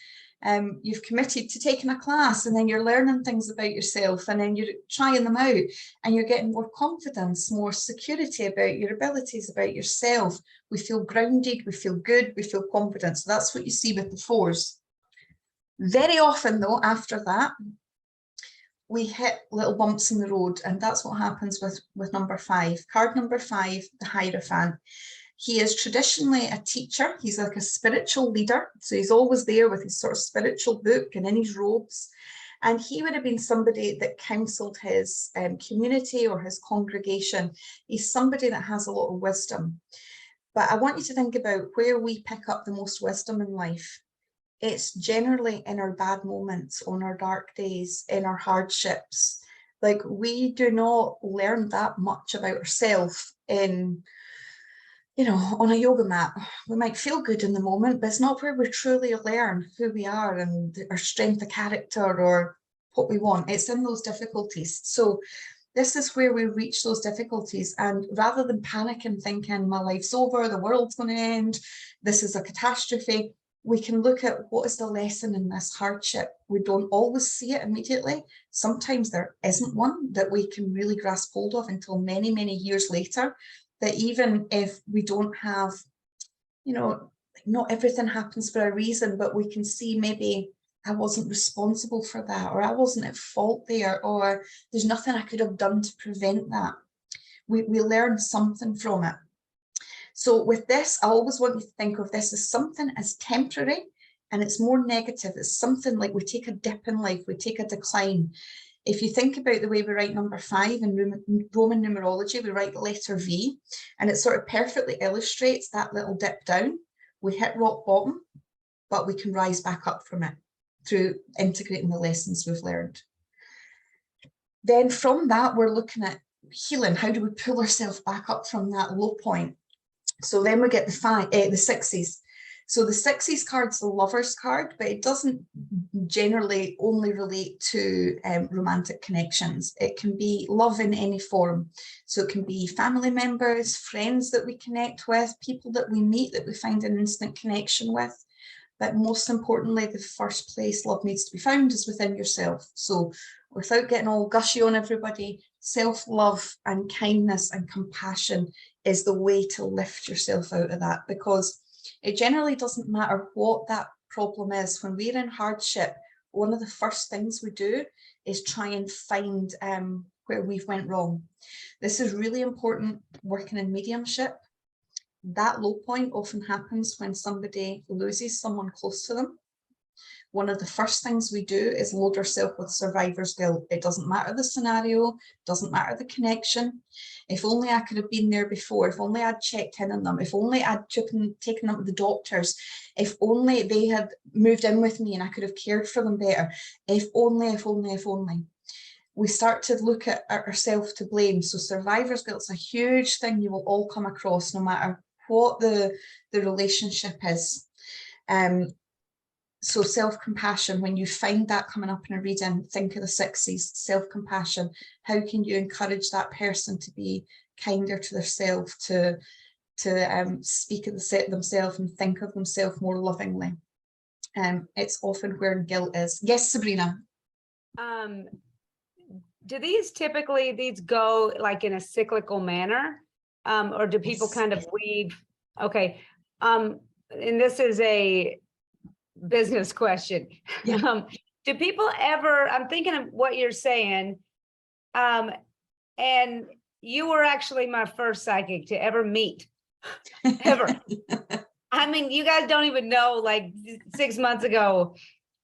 Speaker 1: you've committed to taking a class, and then you're learning things about yourself, and then you're trying them out, and you're getting more confidence, more security about your abilities, about yourself. We feel grounded, we feel good, we feel confident. So that's what you see with the fours. Very often though, after that, we hit little bumps in the road, and that's what happens with number 5. Card number 5, the Hierophant. He is traditionally a teacher. He's like a spiritual leader. So he's always there with his sort of spiritual book and in his robes. And he would have been somebody that counseled his community or his congregation. He's somebody that has a lot of wisdom. But I want you to think about where we pick up the most wisdom in life. It's generally in our bad moments, on our dark days, in our hardships. Like, we do not learn that much about ourselves on a yoga mat. We might feel good in the moment, but it's not where we truly learn who we are and our strength of character or what we want. It's in those difficulties. So this is where we reach those difficulties, and rather than panicking, thinking my life's over, the world's going to end, this is a catastrophe, we can look at what is the lesson in this hardship. We don't always see it immediately. Sometimes there isn't one that we can really grasp hold of until many, many years later, that even if we don't have, you know, not everything happens for a reason, but we can see maybe I wasn't responsible for that, or I wasn't at fault there, or there's nothing I could have done to prevent that. We learn something from it. So with this, I always want you to think of this as something as temporary, and it's more negative. It's something like we take a dip in life, we take a decline. If you think about the way we write number 5 in Roman numerology, we write the letter V, and it sort of perfectly illustrates that little dip down. We hit rock bottom, but we can rise back up from it through integrating the lessons we've learned. Then from that, we're looking at healing. How do we pull ourselves back up from that low point? So then we get the sixes. So the sixes card's the lover's card, but it doesn't generally only relate to romantic connections. It can be love in any form. So it can be family members, friends that we connect with, people that we meet that we find an instant connection with. But most importantly, the first place love needs to be found is within yourself. So without getting all gushy on everybody, self-love and kindness and compassion is the way to lift yourself out of that, because it generally doesn't matter what that problem is. When we're in hardship, one of the first things we do is try and find where we've went wrong. This is really important working in mediumship. That low point often happens when somebody loses someone close to them. One of the first things we do is load ourselves with survivor's guilt. It doesn't matter the scenario, doesn't matter the connection. If only I could have been there before, if only I'd checked in on them, if only I'd taken them to the doctors, if only they had moved in with me and I could have cared for them better, if only, if only, if only. We start to look at ourselves to blame. So survivor's guilt is a huge thing you will all come across no matter what the relationship is. So self-compassion, when you find that coming up in a reading, think of the sixes, self-compassion. How can you encourage that person to be kinder to themselves, to speak of themselves and think of themselves more lovingly? It's often where guilt is. Yes, Sabrina.
Speaker 2: Do these typically go like in a cyclical manner? Or do people kind of weave? Okay. And this is a business question.
Speaker 1: Yeah.
Speaker 2: Do people ever, I'm thinking of what you're saying, and you were actually my first psychic to ever meet, ever. I mean, you guys don't even know, like 6 months ago,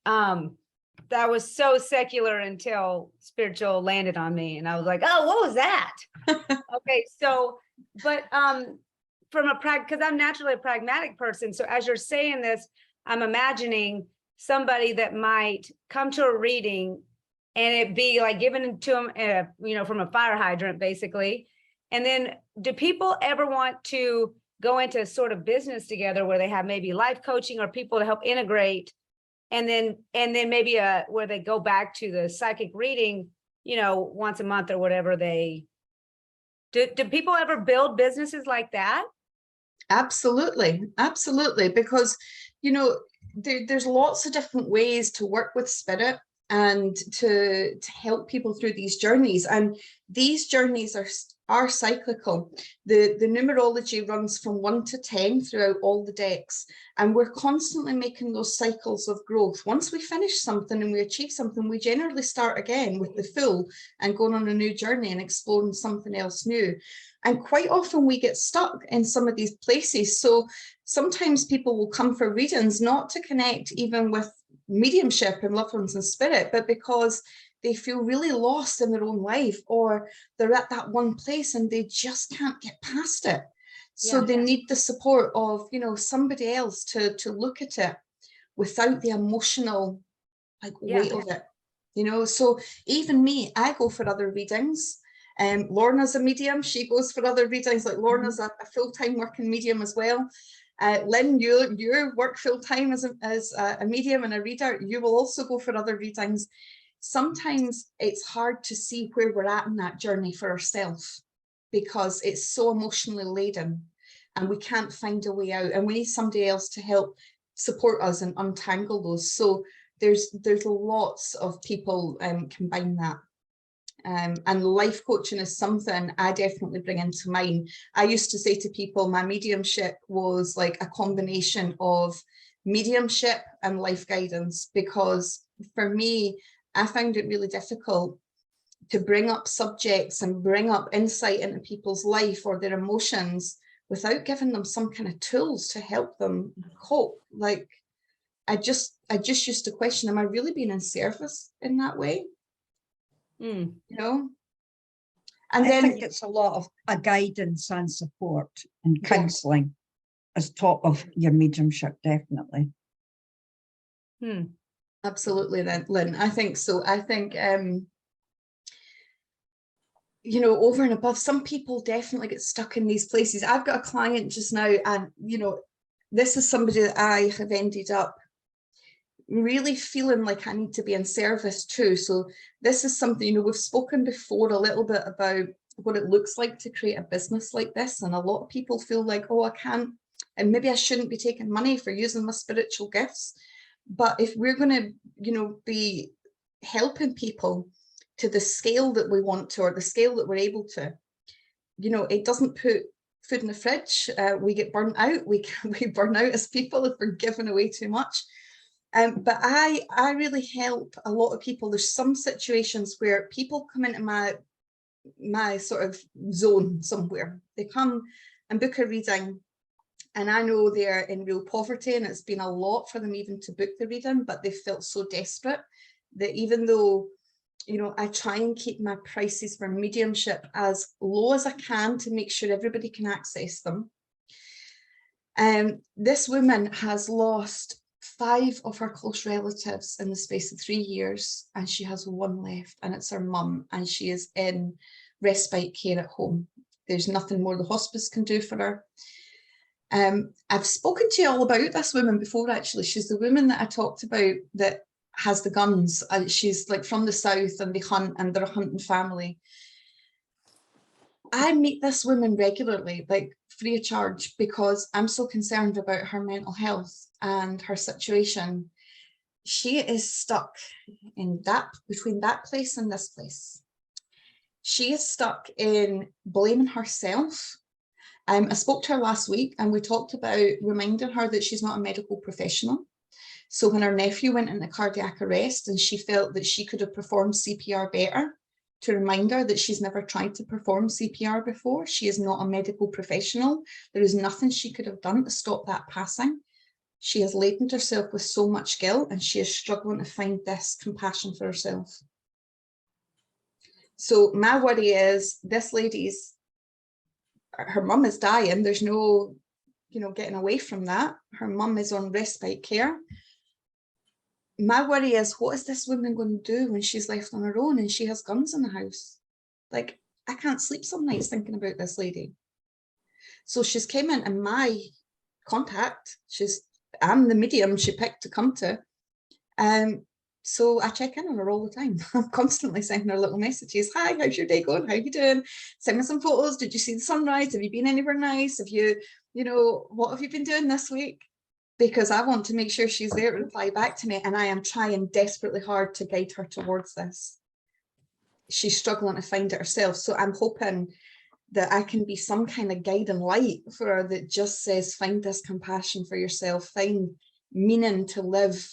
Speaker 2: that was so secular until spiritual landed on me. And I was like, oh, what was that? Okay. So, but from because I'm naturally a pragmatic person. So as you're saying this, I'm imagining somebody that might come to a reading and it be like given to them, you know, from a fire hydrant, basically. And then do people ever want to go into sort of business together where they have maybe life coaching or people to help integrate? And then maybe where they go back to the psychic reading, you know, once a month or whatever they do. Do people ever build businesses like that?
Speaker 1: Absolutely. Absolutely. Because, you know, there's lots of different ways to work with spirit and to help people through these journeys. And these journeys are cyclical. The numerology runs from 1 to 10 throughout all the decks. And we're constantly making those cycles of growth. Once we finish something and we achieve something, we generally start again with the full and going on a new journey and exploring something else new. And quite often we get stuck in some of these places. So sometimes people will come for readings, not to connect even with mediumship and loved ones and spirit, but because they feel really lost in their own life, or they're at that one place and they just can't get past it. So they need the support of, you know, somebody else to look at it without the emotional weight of it, you know. So even me, I go for other readings. Lorna's a medium, she goes for other readings. Like Lorna's a full-time working medium as well. Lynn, you work full-time as a medium and a reader. You will also go for other readings. Sometimes it's hard to see where we're at in that journey for ourselves because it's so emotionally laden and we can't find a way out, and we need somebody else to help support us and untangle those. So there's lots of people combine that. And life coaching is something I definitely bring into mine. I used to say to people, my mediumship was like a combination of mediumship and life guidance, because for me, I found it really difficult to bring up subjects and bring up insight into people's life or their emotions without giving them some kind of tools to help them cope. Like, I just used to question, am I really being in service in that way? You know? And
Speaker 3: I think it's a lot of a guidance and support and counselling as top of your mediumship, definitely.
Speaker 1: Absolutely, then, Lynn. I think so. I think you know, over and above, some people definitely get stuck in these places. I've got a client just now, and you know, this is somebody that I have ended up really feeling like I need to be in service too. So this is something, you know, we've spoken before a little bit about what it looks like to create a business like this, and a lot of people feel like, oh, I can't, and maybe I shouldn't be taking money for using my spiritual gifts. But if we're going to, you know, be helping people to the scale that we want to, or the scale that we're able to, you know, it doesn't put food in the fridge. We get burnt out. We burn out as people if we're giving away too much. But I really help a lot of people. There's some situations where people come into my sort of zone somewhere. They come and book a reading, and I know they're in real poverty, and it's been a lot for them even to book the reading, but they felt so desperate that even though, you know, I try and keep my prices for mediumship as low as I can to make sure everybody can access them. This woman has lost 5 of her close relatives in the space of 3 years, and she has 1 left, and it's her mum, and she is in respite care at home. There's nothing more the hospice can do for her. I've spoken to you all about this woman before, actually. She's the woman that I talked about that has the guns. She's like from the south, and they hunt, and they're a hunting family. I meet this woman regularly, like free of charge, because I'm so concerned about her mental health and her situation. She is stuck in that, between that place and this place. She is stuck in blaming herself. I spoke to her last week, and we talked about reminding her that she's not a medical professional. So when her nephew went into cardiac arrest and she felt that she could have performed CPR better, to remind her that she's never tried to perform CPR before. She is not a medical professional. There is nothing she could have done to stop that passing. She has laden herself with so much guilt, and she is struggling to find this compassion for herself. So my worry is, this lady's, her mum is dying. There's no, you know, getting away from that. Her mum is on respite care. My worry is, what is this woman going to do when she's left on her own and she has guns in the house? Like, I can't sleep some nights thinking about this lady. So she's came in, and my contact, I'm the medium she picked to come to. So I check in on her all the time. I'm constantly sending her little messages. Hi, how's your day going? How are you doing? Send me some photos. Did you see the sunrise? Have you been anywhere nice? Have you, you know, what have you been doing this week? Because I want to make sure she's there to reply back to me, and I am trying desperately hard to guide her towards this. She's struggling to find it herself. So I'm hoping that I can be some kind of guiding light for her that just says, find this compassion for yourself, find meaning to live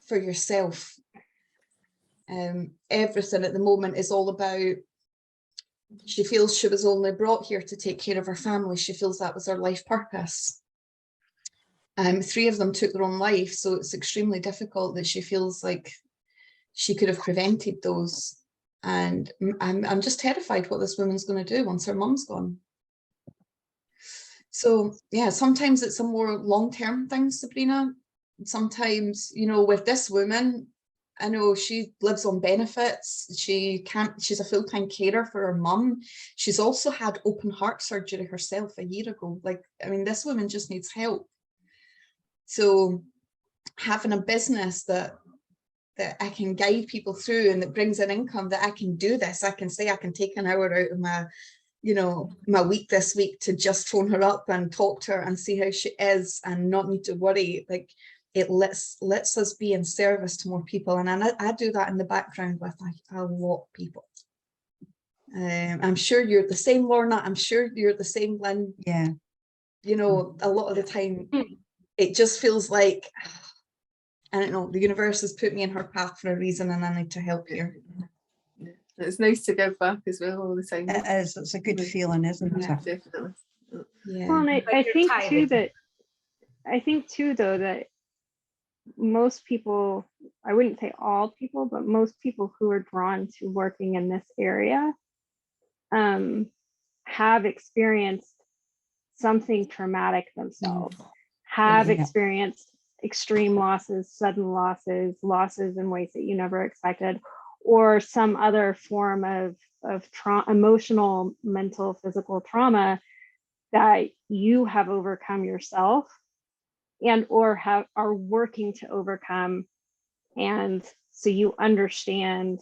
Speaker 1: for yourself. Everything at the moment is all about, she feels she was only brought here to take care of her family. She feels that was her life purpose. 3 of them took their own life, so it's extremely difficult that she feels like she could have prevented those. And I'm just terrified what this woman's going to do once her mum's gone. So yeah, sometimes it's a more long-term thing, Sabrina. Sometimes, you know, with this woman, I know she lives on benefits. She's a full-time carer for her mum. She's also had open heart surgery herself a year ago. Like, I mean, this woman just needs help. So having a business that I can guide people through and that brings an income, that I can do this, I can say I can take an hour out of you know, my week this week to just phone her up and talk to her and see how she is and not need to worry. Like, it lets us be in service to more people. And I do that in the background with a lot of people. I'm sure you're the same, Lorna. I'm sure you're the same, Lynn.
Speaker 3: Yeah.
Speaker 1: You know, a lot of the time, it just feels like, I don't know, the universe has put me in her path for a reason and I need to help here.
Speaker 5: It's nice to give back as well all the time.
Speaker 3: It is. It's a good feeling, isn't
Speaker 5: Yeah,
Speaker 3: it?
Speaker 5: definitely.
Speaker 1: Yeah.
Speaker 4: Well, and
Speaker 2: Like
Speaker 4: I
Speaker 2: you're
Speaker 4: think too
Speaker 2: tithing.
Speaker 4: though that most people, I wouldn't say all people, but most people who are drawn to working in this area have experienced something traumatic themselves, have
Speaker 3: Yeah.
Speaker 4: experienced extreme losses, sudden losses, losses in ways that you never expected, or some other form of emotional, mental, physical trauma that you have overcome yourself and or are working to overcome. And so you understand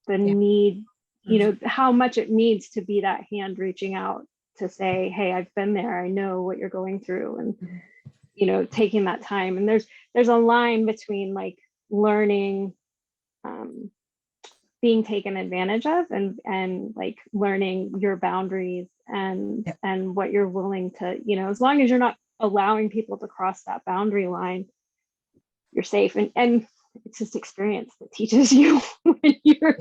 Speaker 4: the need, you know, how much it needs to be that hand reaching out to say, hey, I've been there, I know what you're going through, and you know, taking that time. And there's a line between like learning being taken advantage of and like learning your boundaries and what you're willing to, you know, as long as you're not allowing people to cross that boundary line, you're safe. And it's just experience that teaches you when you're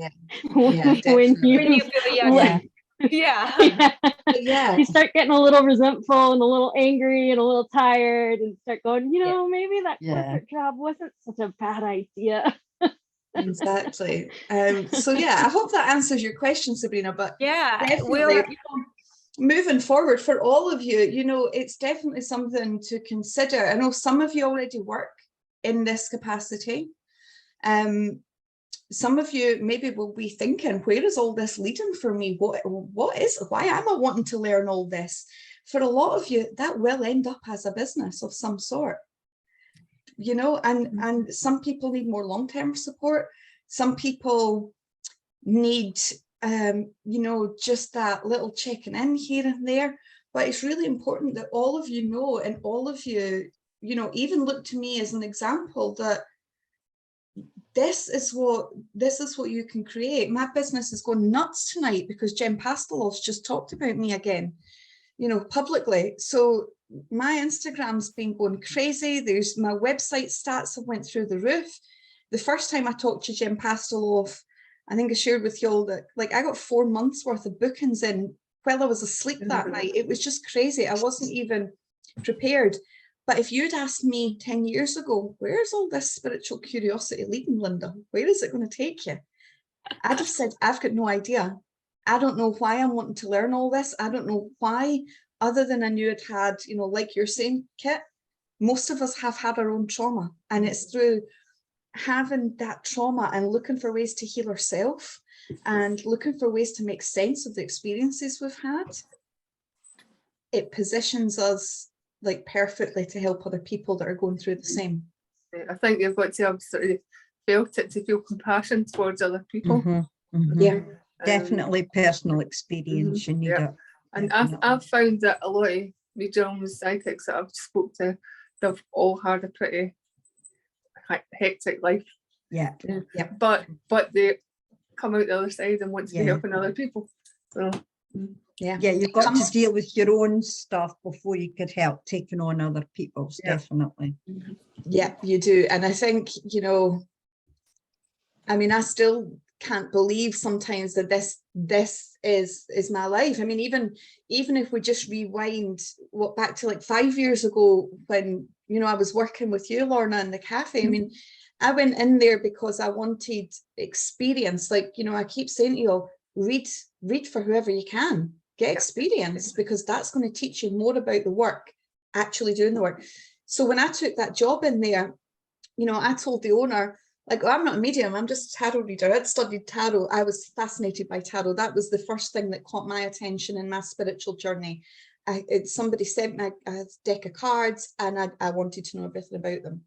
Speaker 4: when
Speaker 2: you feel young.
Speaker 1: Yeah.
Speaker 4: You start getting a little resentful and a little angry and a little tired and start going, you know, maybe that corporate job wasn't such a bad idea.
Speaker 1: Exactly. So yeah, I hope that answers your question, Sabrina. But definitely, you know, moving forward for all of you, you know, it's definitely something to consider. I know some of you already work in this capacity. Some of you maybe will be thinking, where is all this leading for me? Why am I wanting to learn all this? For a lot of you, that will end up as a business of some sort. You know, and some people need more long-term support. Some people need, you know, just that little checking in here and there. But it's really important that all of you know, and all of you, you know, even look to me as an example that this is what you can create. My business is going nuts tonight because Jen Pastelov's just talked about me again, you know, publicly. So my Instagram's been going crazy. There's my website stats have went through the roof. The first time I talked to Jen Pastelov, I think I shared with you all that, like, I got 4 months worth of bookings in while I was asleep that night. It was just crazy. I wasn't even prepared. But if you'd asked me 10 years ago, where's all this spiritual curiosity leading, Linda? Where is it going to take you? I'd have said, I've got no idea. I don't know why I'm wanting to learn all this. I don't know why, other than I knew it had, you know, like you're saying, Kit, most of us have had our own trauma. And it's through having that trauma and looking for ways to heal ourselves and looking for ways to make sense of the experiences we've had. It positions us like perfectly to help other people that are going through the same.
Speaker 5: I think you've got to have sort of felt it to feel compassion towards other people.
Speaker 1: Yeah,
Speaker 3: definitely personal experience. You need it.
Speaker 5: And I've found that a lot of mediums, psychics that I've spoke to, they've all had a pretty hectic life. But they come out the other side and want to be helping other people. So
Speaker 3: you've got to deal with your own stuff before you could help taking on other people's. Definitely.
Speaker 1: Yeah, you do. And I think, you know, I mean, I still can't believe sometimes that this is my life. I mean, even if we just rewind back to like 5 years ago when, you know, I was working with you, Lorna, in the cafe. I mean, I went in there because I wanted experience. Like, you know, I keep saying to you all, read for whoever you can, get experience, because that's going to teach you more about the work, actually doing the work. So when I took that job in there, you know, I told the owner, like, oh, I'm not a medium, I'm just a tarot reader. I'd studied tarot. I was fascinated by tarot. That was the first thing that caught my attention in my spiritual journey. Somebody sent me a deck of cards and I wanted to know everything about them.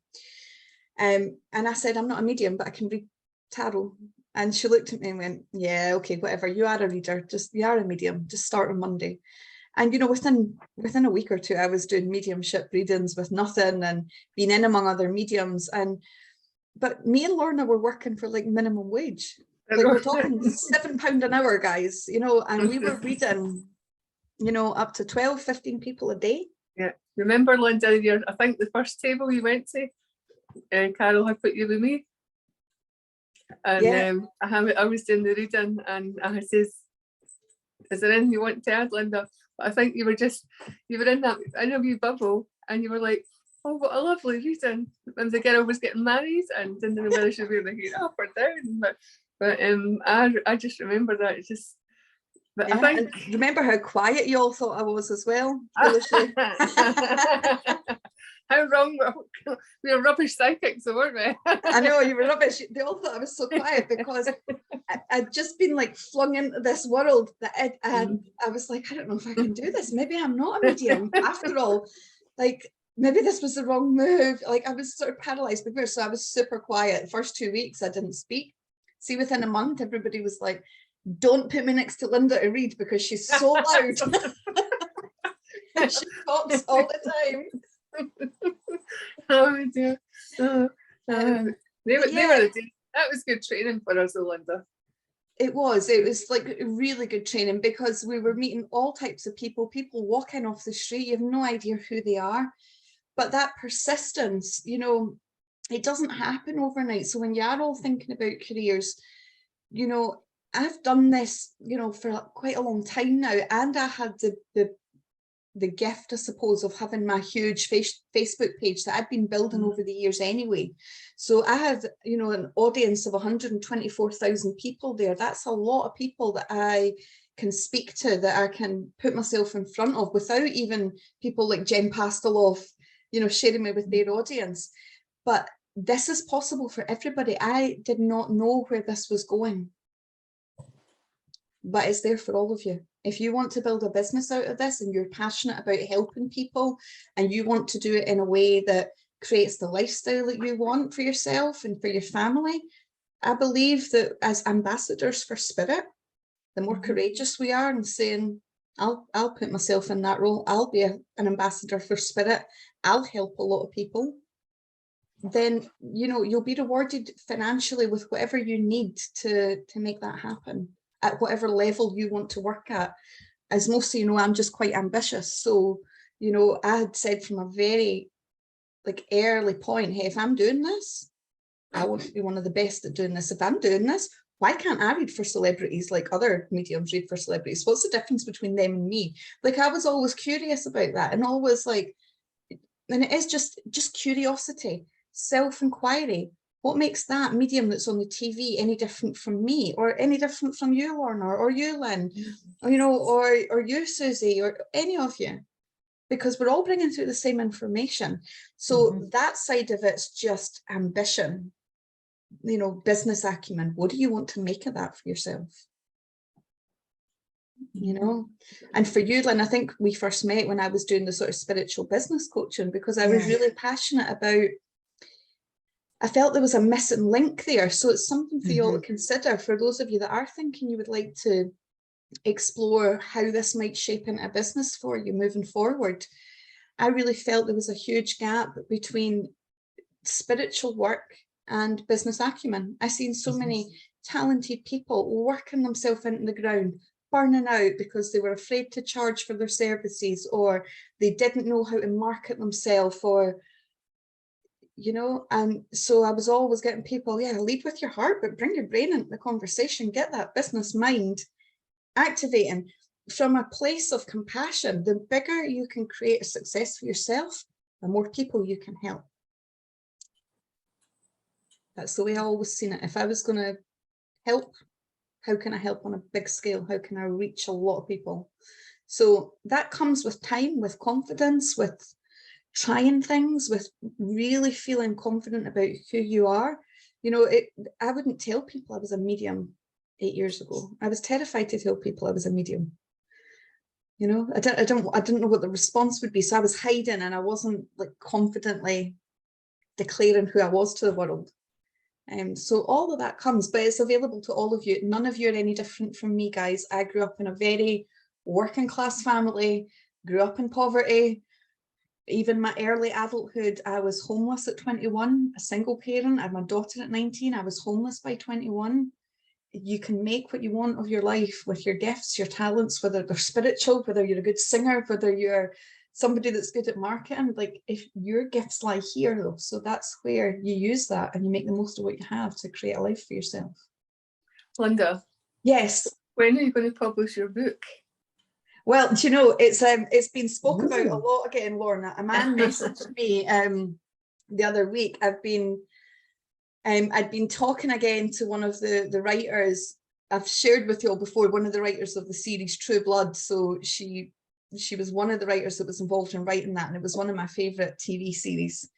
Speaker 1: And I said, I'm not a medium, but I can read tarot. And she looked at me and went, yeah, okay, whatever, you are a reader, you are a medium, just start on Monday. And, you know, within a week or two, I was doing mediumship readings with nothing and being in among other mediums. But me and Lorna were working for like minimum wage. Like we're talking £7 an hour, guys, you know, and we were reading, you know, up to 12, 15 people a day.
Speaker 5: Yeah. Remember, Linda, I think the first table you went to, Carol had put you with me. And
Speaker 1: Yeah.
Speaker 5: I was doing the reading and I says, is there anything you want to add, Linda? But I think you were in a wee bubble and you were like, oh, what a lovely reading. And the girl was getting married and didn't know whether she was wearing the hair up or down. But I just remember that. It's just, but
Speaker 1: Yeah.
Speaker 5: I think.
Speaker 1: And remember how quiet you all thought I was as well?
Speaker 5: How wrong we were rubbish psychics, weren't we?
Speaker 1: I know, you were rubbish. They all thought I was so quiet because I'd just been like flung into this world that I was like, I don't know if I can do this. Maybe I'm not a medium after all. Like, maybe this was the wrong move. Like, I was sort of paralyzed before, so I was super quiet. The first 2 weeks, I didn't speak. See, within a month, everybody was like, don't put me next to Linda to read because she's so loud. She talks all the time.
Speaker 5: Oh dear. They were the days. That was good training for us, Linda.
Speaker 1: It was like really good training because we were meeting all types of people walking off the street. You have no idea who they are, but that persistence, you know, it doesn't happen overnight. So when you are all thinking about careers, you know, I've done this, you know, for quite a long time now, and I had the gift, I suppose, of having my huge Facebook page that I'd been building over the years anyway. So I had, you know, an audience of 124,000 people there. That's a lot of people that I can speak to, that I can put myself in front of without even people like Jen Pasteloff, you know, sharing me with their audience. But this is possible for everybody. I did not know where this was going, but it's there for all of you. If you want to build a business out of this and you're passionate about helping people and you want to do it in a way that creates the lifestyle that you want for yourself and for your family, I believe that as ambassadors for spirit, the more courageous we are in saying, I'll put myself in that role, I'll be an ambassador for spirit, I'll help a lot of people, then, you know, you'll be rewarded financially with whatever you need to make that happen at whatever level you want to work at. As most of you know, I'm just quite ambitious. So, you know, I had said from a very like early point, hey, if I'm doing this, I want to be one of the best at doing this. If I'm doing this, why can't I read for celebrities like other mediums read for celebrities? What's the difference between them and me? Like, I was always curious about that, and always like, and it is just curiosity, self-inquiry. What makes that medium that's on the TV any different from me, or any different from you, Lorna, or you, Lynn, or, you know, or you, Susie, or any of you? Because we're all bringing through the same information. So that side of it's just ambition, you know, business acumen. What do you want to make of that for yourself? You know, and for you, Lynn, I think we first met when I was doing the sort of spiritual business coaching, because I was really passionate about, I felt there was a missing link there. So it's something for you all to consider, for those of you that are thinking you would like to explore how this might shape into a business for you moving forward. I really felt there was a huge gap between spiritual work and business acumen. I've seen so many talented people working themselves into the ground, burning out because they were afraid to charge for their services, or they didn't know how to market themselves, or, you know. And so I was always getting people, yeah, lead with your heart, but bring your brain into the conversation, get that business mind activating from a place of compassion. The bigger you can create a success for yourself, the more people you can help. That's the way I always seen it. If I was going to help, how can I help on a big scale? How can I reach a lot of people? So that comes with time, with confidence, with trying things, with really feeling confident about who you are. You know, I wouldn't tell people I was a medium 8 years ago. I was terrified to tell people I was a medium. You know, I didn't know what the response would be. So I was hiding, and I wasn't like confidently declaring who I was to the world. So all of that comes, but it's available to all of you. None of you are any different from me, guys. I grew up in a very working class family, grew up in poverty. Even my early adulthood, I was homeless at 21, a single parent. I had my daughter at 19. I was homeless by 21. You can make what you want of your life with your gifts, your talents, whether they're spiritual, whether you're a good singer, whether you're somebody that's good at marketing. Like, if your gifts lie here though, so that's where you use that and you make the most of what you have to create a life for yourself.
Speaker 5: Linda.
Speaker 1: Yes.
Speaker 5: When are you going to publish your book?
Speaker 1: Well, do you know, it's been spoke about a lot again, Lorna. A man messaged me the other week. I'd been talking again to one of the writers. I've shared with you all before, one of the writers of the series True Blood. So she was one of the writers that was involved in writing that, and it was one of my favorite TV series.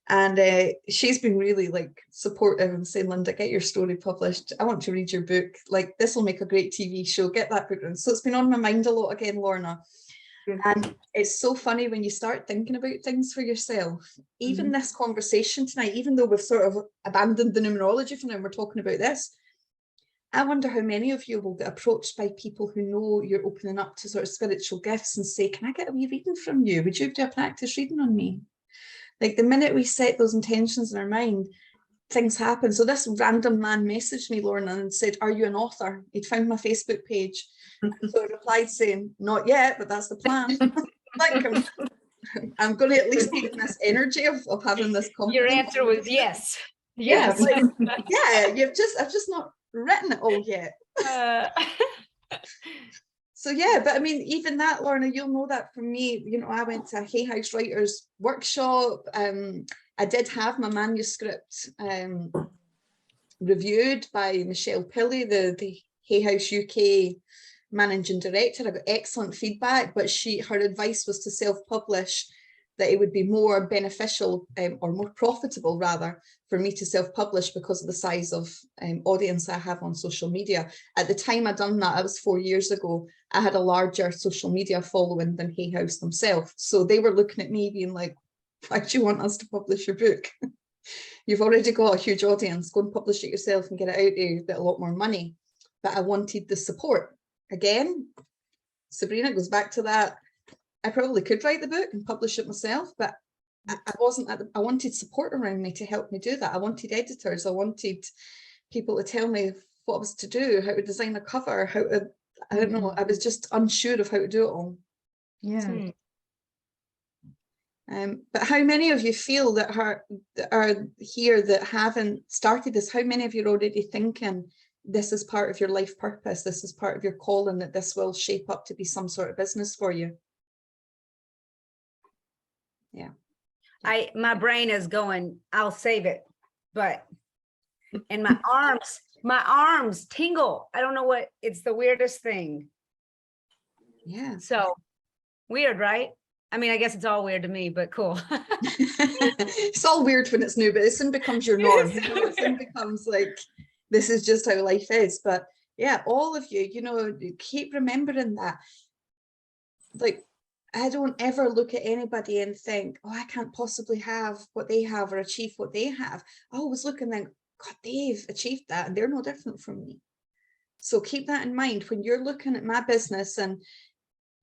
Speaker 1: And she's been really like supportive and saying, Linda, get your story published. I want to read your book. Like, this will make a great TV show. Get that book done. So it's been on my mind a lot again, Lorna. And it's so funny when you start thinking about things for yourself. Even this conversation tonight, even though we've sort of abandoned the numerology for now and we're talking about this, I wonder how many of you will get approached by people who know you're opening up to sort of spiritual gifts and say, can I get a wee reading from you? Would you do a practice reading on me? Like, the minute we set those intentions in our mind, things happen. So this random man messaged me, Lorna, and said, are you an author? He'd found my Facebook page. So I replied saying, not yet, but that's the plan. Like, I'm going to at least give this energy of having this confidence.
Speaker 2: Your answer was yes.
Speaker 1: Yeah,
Speaker 2: Yes.
Speaker 1: like, yeah, I've just not written it all yet. So yeah, but I mean, even that, Lorna, you'll know that from me. You know, I went to a Hay House Writers workshop. I did have my manuscript reviewed by Michelle Pilley, the Hay House UK managing director. I got excellent feedback, but her advice was to self-publish, that it would be more beneficial or more profitable rather for me to self-publish because of the size of audience I have on social media. At the time I done that, that was 4 years ago, I had a larger social media following than Hay House themselves. So they were looking at me being like, why do you want us to publish your book? You've already got a huge audience, go and publish it yourself and get it out there, you get a lot more money. But I wanted the support. Again, Sabrina, goes back to that. I probably could write the book and publish it myself, but I wasn't I wanted support around me to help me do that. I wanted editors. I wanted people to tell me what I was to do, how to design a cover, how to, I don't know, I was just unsure of how to do it all.
Speaker 3: Yeah.
Speaker 1: But how many of you feel that are here that haven't started this? How many of you are already thinking this is part of your life purpose, this is part of your calling, that this will shape up to be some sort of business for you? Yeah.
Speaker 2: My brain is going, I'll save it, but, and my arms tingle. I don't know what, it's the weirdest thing.
Speaker 1: Yeah.
Speaker 2: So weird, right? I mean, I guess it's all weird to me, but cool.
Speaker 1: It's all weird when it's new, but it soon becomes your norm. You know, it soon becomes like, this is just how life is. But yeah, all of you, you know, keep remembering that. Like, I don't ever look at anybody and think, oh, I can't possibly have what they have or achieve what they have. I always look and think, God, they've achieved that and they're no different from me. So keep that in mind when you're looking at my business, and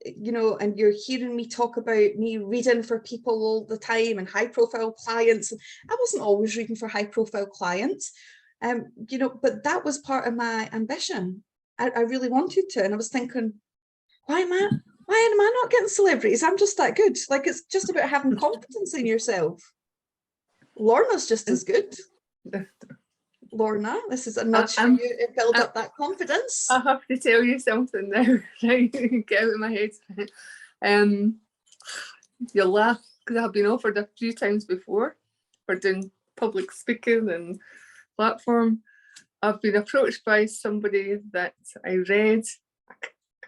Speaker 1: you know, and you're hearing me talk about me reading for people all the time and high profile clients. I wasn't always reading for high profile clients, you know, but that was part of my ambition. I really wanted to, and I was thinking, why am I not getting celebrities? I'm just that good. Like, it's just about having confidence in yourself. Lorna's just as good. Lorna, this is a nudge for you to build up that confidence.
Speaker 5: I have to tell you something now, right? Get out of my head. You'll laugh, because I've been offered a few times before for doing public speaking and platform. I've been approached by somebody that I read. I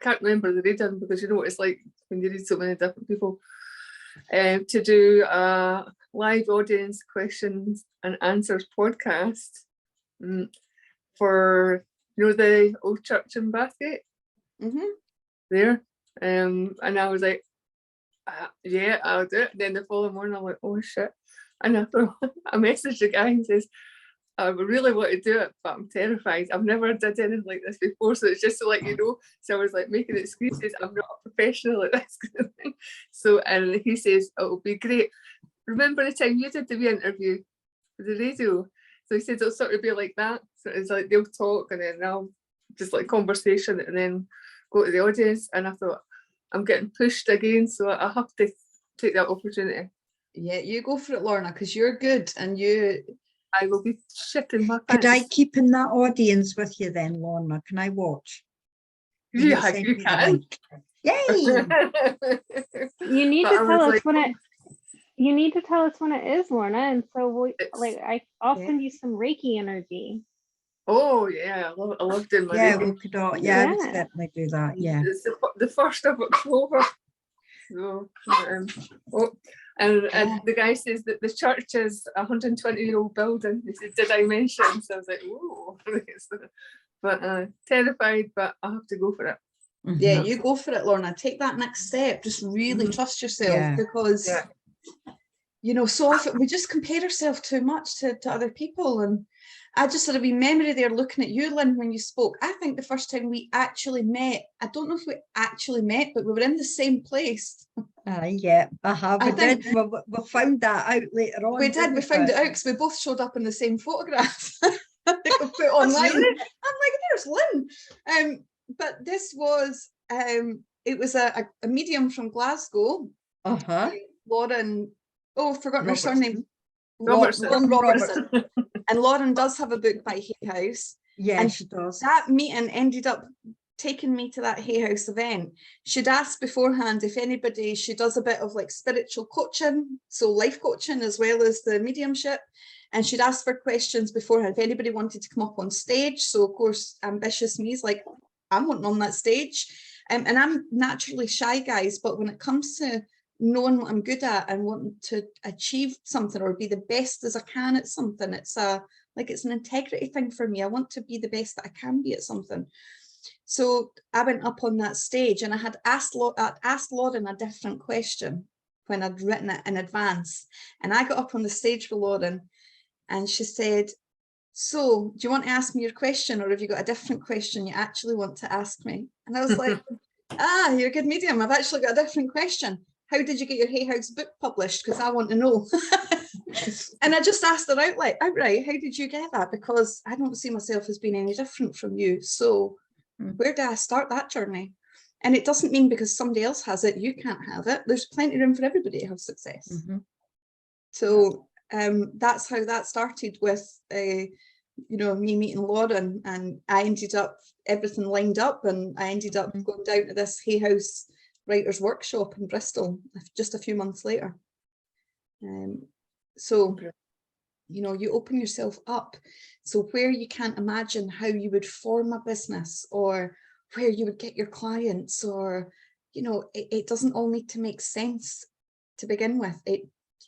Speaker 5: can't remember the reading, because you know what it's like when you read so many different people, to do a live audience questions and answers podcast for, you know, the old church in Bathgate there. And I was like, yeah, I'll do it. Then the following morning I'm like, oh shit. And I messaged the guy and says, I really want to do it, but I'm terrified. I've never did anything like this before, so it's just to let you know. So I was like making excuses. I'm not a professional at this kind of thing. So, and he says, oh, it'll be great. Remember the time you did the wee interview for the radio? So he said it'll sort of be like that. So it's like they'll talk and then I'll just like conversation and then go to the audience. And I thought, I'm getting pushed again, so I have to take that opportunity.
Speaker 1: Yeah, you go for it, Lorna, because you're good and
Speaker 5: I will be shitting my
Speaker 3: Could I
Speaker 5: pants.
Speaker 3: keep in that audience with you then, Lorna? Can I watch? Will
Speaker 5: Yeah,
Speaker 3: send
Speaker 5: you
Speaker 3: me the
Speaker 5: can.
Speaker 3: link? Yay!
Speaker 4: You need
Speaker 5: But
Speaker 4: to
Speaker 5: I
Speaker 4: tell
Speaker 5: was
Speaker 4: us
Speaker 5: like,
Speaker 4: when it. You need to tell us when it is, Lorna, and so we I'll
Speaker 3: Yeah.
Speaker 4: send you some Reiki energy.
Speaker 5: oh yeah, I love doing my
Speaker 3: Yeah,
Speaker 5: Reiki.
Speaker 3: we could all, yeah, I would
Speaker 4: Yeah.
Speaker 3: certainly do that, yeah.
Speaker 5: It's the first of October. So, oh, and the guy says that the church is a 120-year-old building. He said, did I mention? So I was like, oh, but terrified, but I have to go for it.
Speaker 1: Yeah,
Speaker 3: Mhm.
Speaker 1: you go for it, Lorna. Take that next step. Just really trust yourself,
Speaker 3: Yeah.
Speaker 1: because
Speaker 5: Yeah.
Speaker 1: you know, so often we just compare ourselves too much to other people. And I just had a wee memory there looking at you, Lynn, when you spoke. I think the first time we actually met, I don't know if we actually met, but we were in the same place.
Speaker 3: Yeah,
Speaker 1: I
Speaker 3: we
Speaker 1: think-
Speaker 3: did. We found that out later on.
Speaker 1: We did, we
Speaker 3: didn't
Speaker 1: found it out because we both showed up in the same photograph. They could put online. I'm like, there's Lynn. But this was, it was a medium from Glasgow,
Speaker 3: Uh-huh.
Speaker 1: Lauren, oh, I've forgotten her
Speaker 3: Robertson.
Speaker 1: surname.
Speaker 5: Robertson.
Speaker 1: Lauren Robertson. And Lauren does have a book by Hay House.
Speaker 3: Yeah,
Speaker 1: And
Speaker 3: she does.
Speaker 1: That meeting ended up taking me to that Hay House event. She'd asked beforehand if anybody, she does a bit of like spiritual coaching, so life coaching as well as the mediumship. And she'd asked for questions beforehand if anybody wanted to come up on stage. So of course, ambitious me is like, I'm wanting on that stage. And I'm naturally shy, guys, but when it comes to knowing what I'm good at and wanting to achieve something or be the best as I can at something, it's an integrity thing for me. I want to be the best that I can be at something. So I went up on that stage and I had asked Lauren a different question when I'd written it in advance. And I got up on the stage with Lauren and she said, so do you want to ask me your question, or have you got a different question you actually want to ask me? And I was like, you're a good medium. I've actually got a different question. How did you get your Hay House book published? Because I want to know. And I just asked her outright, how did you get that? Because I don't see myself as being any different from you. So where do I start that journey? And it doesn't mean because somebody else has it, you can't have it. There's plenty of room for everybody to have success.
Speaker 3: Mm-hmm.
Speaker 1: So that's how that started with, me meeting Lauren, and I ended up, everything lined up, and I ended up going down to this Hay House writers workshop in Bristol just a few months later. So, you open yourself up. So where you can't imagine how you would form a business or where you would get your clients, or, it doesn't all need to make sense to begin with.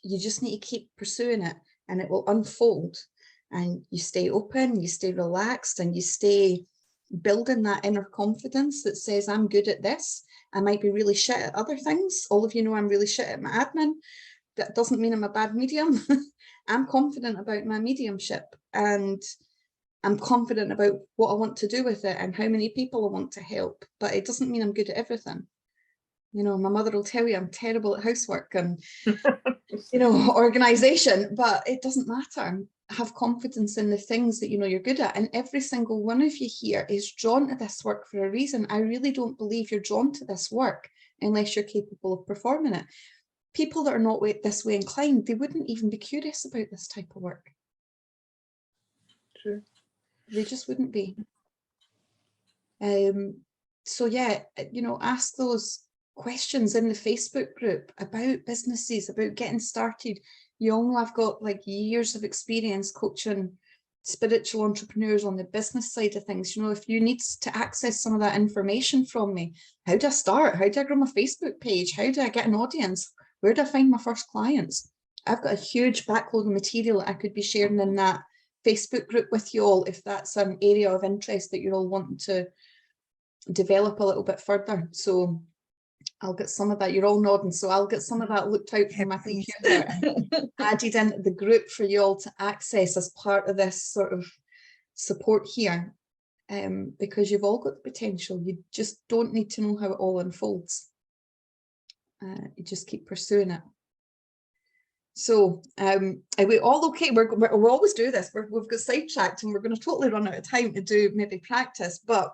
Speaker 1: You just need to keep pursuing it and it will unfold, and you stay open, you stay relaxed, and you stay building that inner confidence that says, I'm good at this. I might be really shit at other things. All of you know I'm really shit at my admin. That doesn't mean I'm a bad medium. I'm confident about my mediumship, and I'm confident about what I want to do with it and how many people I want to help. But it doesn't mean I'm good at everything. My mother will tell you I'm terrible at housework and, organization, but it doesn't matter. Have confidence in the things that you're good at. And every single one of you here is drawn to this work for a reason. I really don't believe you're drawn to this work unless you're capable of performing it. People that are not this way inclined, they wouldn't even be curious about this type of work.
Speaker 5: True.
Speaker 1: They just wouldn't be. So yeah, ask those questions in the Facebook group about businesses, about getting started. You all know I've got like years of experience coaching spiritual entrepreneurs on the business side of things. If you need to access some of that information from me, how do I start? How do I grow my Facebook page? How do I get an audience? Where do I find my first clients? I've got a huge backlog of material that I could be sharing in that Facebook group with you all, if that's an area of interest that you're all wanting to develop a little bit further. So I'll get some of that. You're all nodding, so I'll get some of that looked out from my
Speaker 3: Please.
Speaker 1: computer and added into the group for you all to access as part of this sort of support here. Because you've all got the potential. You just don't need to know how it all unfolds. You just keep pursuing it. So are we all okay? We'll always do this. We've got sidetracked and we're going to totally run out of time to do maybe practice, but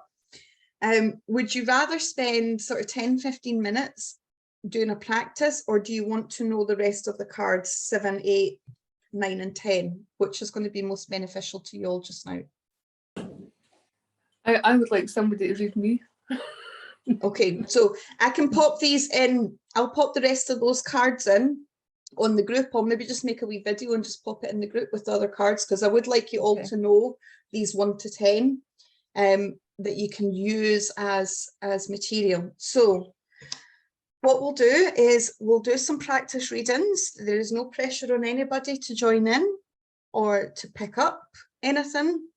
Speaker 1: would you rather spend sort of 10-15 minutes doing a practice, or do you want to know the rest of the cards 7, 8, 9 and 10, which is going to be most beneficial to you all just now?
Speaker 5: I would like somebody to read me.
Speaker 1: Okay, so I can pop these in. I'll pop the rest of those cards in on the group. I'll maybe just make a wee video and just pop it in the group with the other cards, because I would like you all to know these 1 to 10 that you can use as material. So what we'll do is we'll do some practice readings. There is no pressure on anybody to join in or to pick up anything.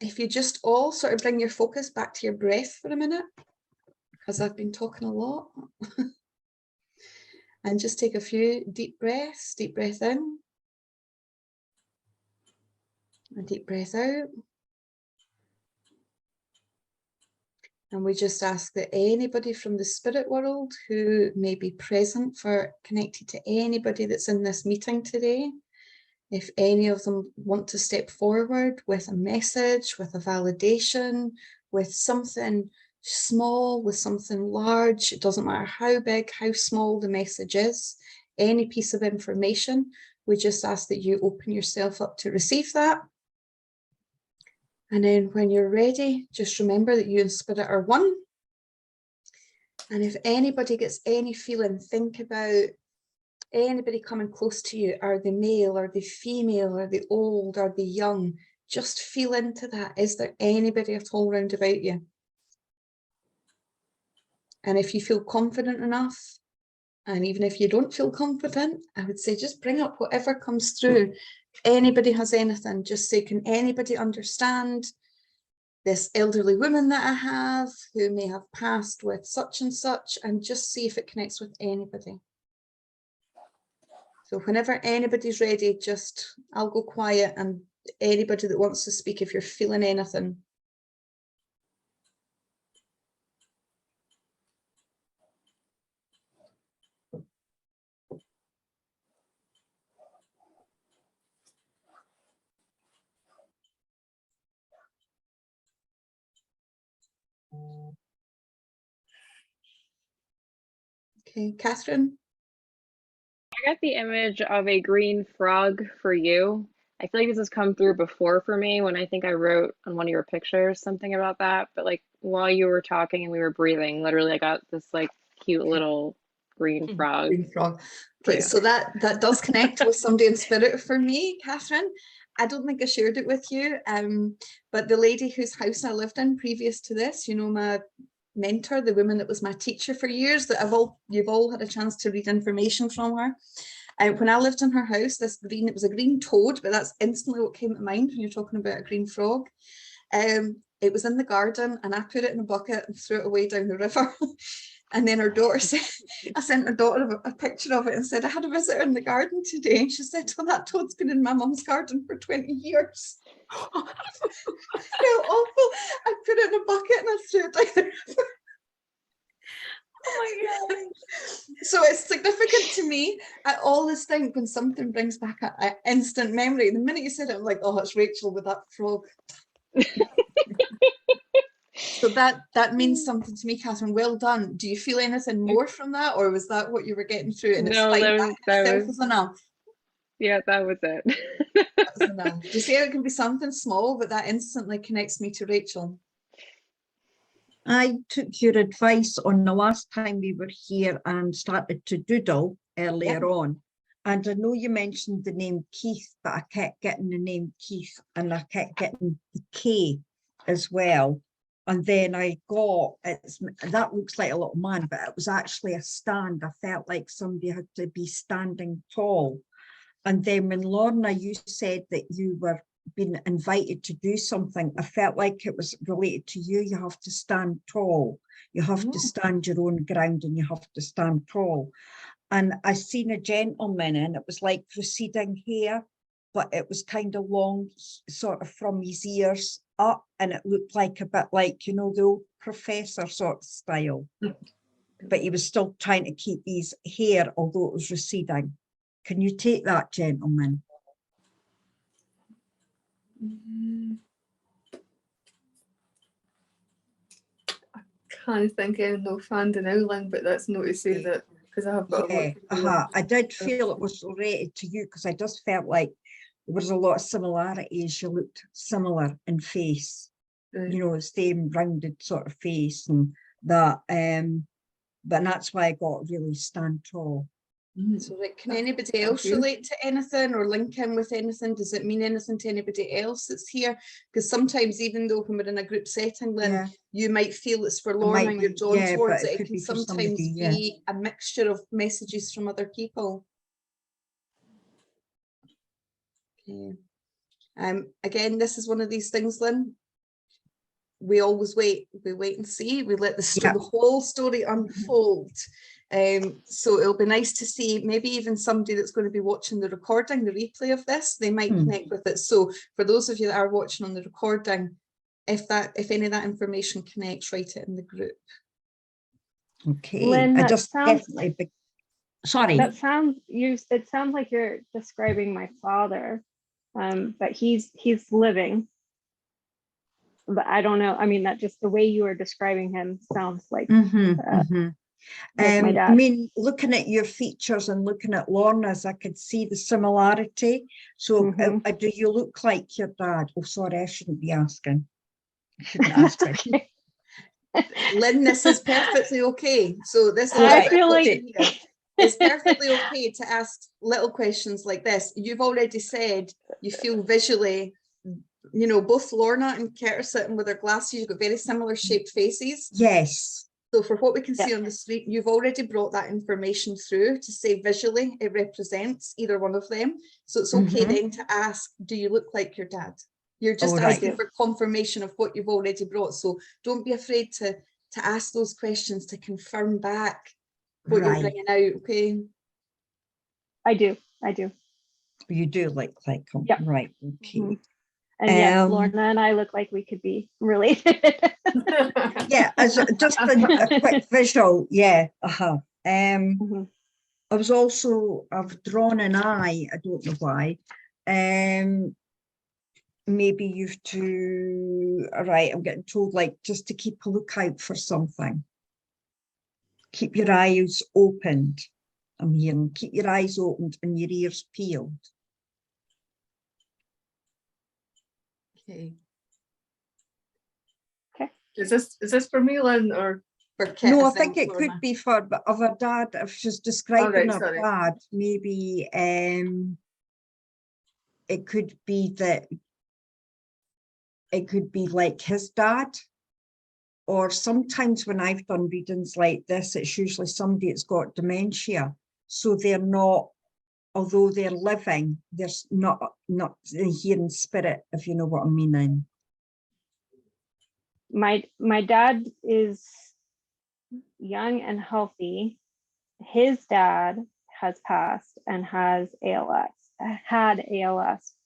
Speaker 1: If you just all sort of bring your focus back to your breath for a minute, because I've been talking a lot. And just take a few deep breaths, deep breath in. A deep breath out. And we just ask that anybody from the spirit world who may be present for connected to anybody that's in this meeting today, if any of them want to step forward with a message, with a validation, with something small, with something large, it doesn't matter how big, how small the message is, any piece of information, we just ask that you open yourself up to receive that. And then when you're ready, just remember that you and spirit are one. And if anybody gets any feeling, think about anybody coming close to you. Are they male? Are they female? Are they old? Are they young? Just feel into that. Is there anybody at all round about you? And if you feel confident enough, and even if you don't feel confident, I would say just bring up whatever comes through. If anybody has anything, just say, can anybody understand this elderly woman that I have who may have passed with such and such, and just see if it connects with anybody. So whenever anybody's ready, just, I'll go quiet, and anybody that wants to speak, if you're feeling anything. Okay, Catherine.
Speaker 6: I got the image of a green frog for you. I feel like this has come through before for me when I think I wrote on one of your pictures something about that. But like while you were talking and we were breathing, literally I got this like cute little green frog.
Speaker 1: Green frog. Okay, yeah. So that does connect with somebody in spirit for me, Catherine. I don't think I shared it with you, but the lady whose house I lived in previous to this, you know, my mentor, the woman that was my teacher for years, that you've all had a chance to read information from her. When I lived in her house, it was a green toad, but that's instantly what came to mind when you're talking about a green frog. It was in the garden, and I put it in a bucket and threw it away down the river. And then her daughter said, I sent her daughter a picture of it and said, I had a visitor in the garden today. And she said, well, that toad's been in my mum's garden for 20 years. It felt awful. I put it in a bucket and I threw it down the river. Oh my God. So it's significant to me. I always think when something brings back an instant memory, the minute you said it, I'm like, oh, it's Rachel with that frog. So that means something to me, Catherine. Well done. Do you feel anything more from that, or was that what you were getting through? And
Speaker 6: no,
Speaker 1: it's that was enough.
Speaker 6: Yeah, that was it.
Speaker 1: That was enough. Do you see how it can be something small, but that instantly connects me to Rachel?
Speaker 3: I took your advice on the last time we were here and started to doodle earlier on. And I know you mentioned the name Keith, but I kept getting the name Keith and I kept getting the K as well. And then I got, that looks like a little man, but it was actually a stand. I felt like somebody had to be standing tall. And then when Lorna, you said that you were been invited to do something, I felt like it was related to you. You have to stand tall. You have to stand your own ground, and you have to stand tall. And I seen a gentleman, and it was like receding hair, but it was kind of long, sort of from his ears up, and it looked like a bit like, you know, the old professor sort of style. But he was still trying to keep his hair, although it was receding. Can you take that, gentleman?
Speaker 5: I can't think of no fan in Owling, but that's not to say that, because I have got a lot
Speaker 3: Yeah,
Speaker 5: to do with
Speaker 3: I did feel it was related to you, because I just felt like there was a lot of similarities. You looked similar in face,
Speaker 5: Right.
Speaker 3: you know, same rounded sort of face and that. But that's why I got really stand tall.
Speaker 1: So like, can anybody else relate to anything or link in with anything? Does it mean anything to anybody else that's here? Because sometimes, even though when we're in a group setting, then you might feel it's for Lorna and you're drawn towards it, it can sometimes be a mixture of messages from other people. Okay. Again, this is one of these things, Lynn. We always wait. We wait and see. We let the whole story unfold. So it'll be nice to see maybe even somebody that's going to be watching the recording, the replay of this, they might connect with it. So for those of you that are watching on the recording, if any of that information connects, write it in the group.
Speaker 3: Okay.
Speaker 4: Lynn,
Speaker 3: I
Speaker 4: that
Speaker 3: just
Speaker 4: sounds,
Speaker 3: definitely sorry.
Speaker 4: it sounds like you're describing my father, but he's living. But I don't know. I mean, that just the way you are describing him sounds like, like my dad.
Speaker 3: I mean, looking at your features and looking at Lorna's, I could see the similarity. So do you look like your dad? Oh, sorry, I shouldn't be asking. I shouldn't ask.
Speaker 4: Okay.
Speaker 1: Lynn, this is perfectly okay. So this is
Speaker 4: I feel like
Speaker 1: it's perfectly okay to ask little questions like this. You've already said you feel visually, you know, both Lorna and Kurt are sitting with their glasses. You've got very similar shaped faces.
Speaker 3: Yes.
Speaker 1: So for what we can see on the screen, you've already brought that information through to say visually it represents either one of them. So it's okay then to ask, do you look like your dad? You're just asking for confirmation of what you've already brought. So don't be afraid to ask those questions to confirm back what you're bringing out, okay?
Speaker 4: I do.
Speaker 3: You do look like him.
Speaker 4: Yep.
Speaker 3: Right, okay.
Speaker 4: And yes, Lorna and I look like we could be related.
Speaker 3: Yeah, as just a quick visual, I was also, I've drawn an eye, I don't know why. Maybe you've to, all right, I'm getting told like just to keep a lookout for something. Keep your eyes opened. I'm hearing, keep your eyes opened and your ears peeled.
Speaker 1: Okay.
Speaker 5: Is this for me, Lynn, or
Speaker 1: for Kit?
Speaker 3: No, I think it could be for other dad. If she's describing her dad, maybe it could be that it could be like his dad. Or sometimes when I've done readings like this, it's usually somebody that's got dementia. So they're not, although they're living, they're not here in spirit, if you know what I'm meaning.
Speaker 4: My dad is young and healthy. His dad has passed and had ALS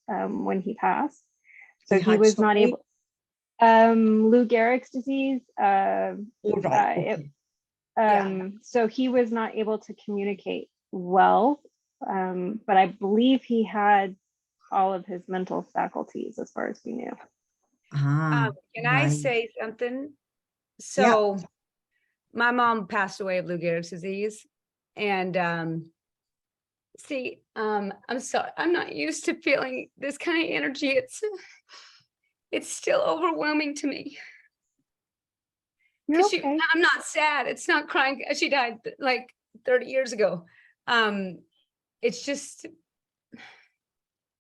Speaker 4: when he passed. So he was not able. Lou Gehrig's disease. So he was not able to communicate well, but I believe he had all of his mental faculties as far as we knew.
Speaker 2: Can I say something? So my mom passed away of Lou Gehrig's disease, and I'm sorry, I'm not used to feeling this kind of energy. It's still overwhelming to me.
Speaker 4: You're okay.
Speaker 2: I'm not sad. It's not crying. She died like 30 years ago. It's just,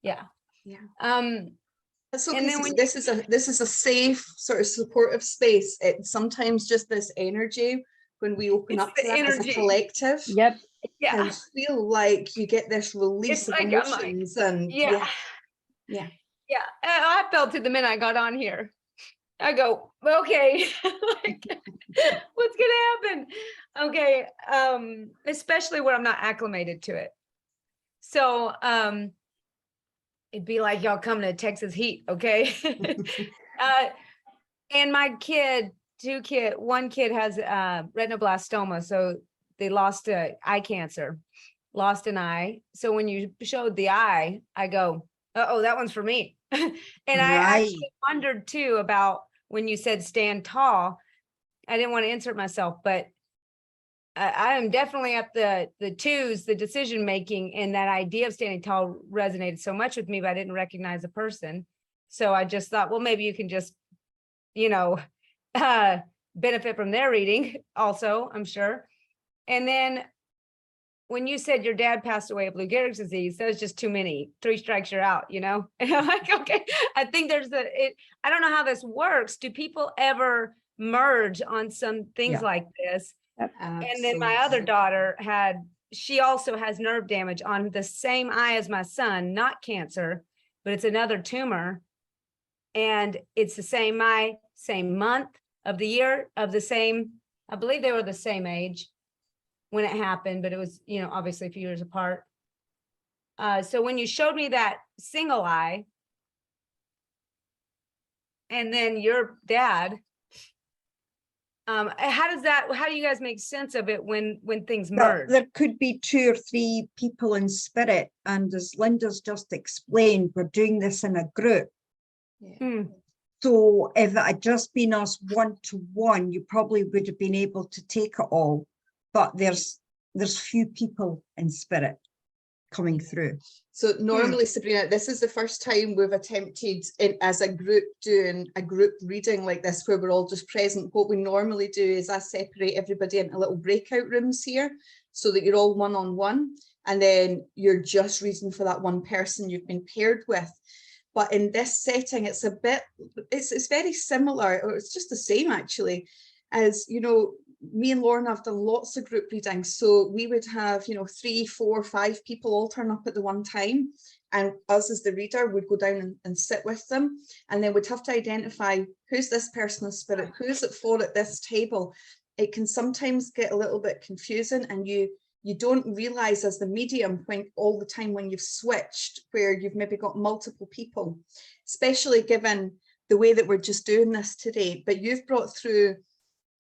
Speaker 1: That's okay. So this is a safe sort of supportive space. It's sometimes just this energy when we open up to that as a collective.
Speaker 4: Yep.
Speaker 1: Yeah. And feel like you get this release of emotions and
Speaker 2: Yeah, I felt it the minute I got on here. I go, okay, like, what's gonna happen? Okay, especially where I'm not acclimated to it. So it'd be like y'all coming to Texas heat, okay? And my one kid has retinoblastoma, so they lost eye cancer, lost an eye. So when you showed the eye, I go, uh-oh, that one's for me. And I actually wondered too about when you said stand tall. I didn't want to insert myself, but I am definitely at the twos, the decision making, and that idea of standing tall resonated so much with me, but I didn't recognize the person. So I just thought, well, maybe you can just, you know, benefit from their reading also, I'm sure. And then when you said your dad passed away of Lou Gehrig's disease, that was just too many. 3 strikes, you're out, you know? And I'm like, okay, I think I don't know how this works. Do people ever merge on some things like this?
Speaker 1: Absolutely.
Speaker 2: And then my other daughter she also has nerve damage on the same eye as my son, not cancer, but it's another tumor. And it's the same eye, same month of the year of the same, I believe they were the same age when it happened, but it was, you know, obviously a few years apart. So when you showed me that single eye, and then your dad, how do you guys make sense of it when things merge?
Speaker 3: There could be 2 or 3 people in spirit, and as Linda's just explained, we're doing this in a group.
Speaker 1: Yeah.
Speaker 3: So if it had just been us one-to-one, you probably would have been able to take it all. But there's few people in spirit coming through.
Speaker 1: So normally, Sabrina, this is the first time we've attempted as a group doing a group reading like this, where we're all just present. What we normally do is I separate everybody into little breakout rooms here so that you're all one-on-one, and then you're just reading for that one person you've been paired with. But in this setting, it's it's very similar, or it's just the same actually, as, you know, me and Lorna have done lots of group readings. So we would have, you know, 3, 4, 5 people all turn up at the one time. And us as the reader would go down and sit with them. And then we'd have to identify who's this person of spirit, who's it for at this table. It can sometimes get a little bit confusing, and you don't realize as the medium when all the time when you've switched, where you've maybe got multiple people, especially given the way that we're just doing this today. But you've brought through,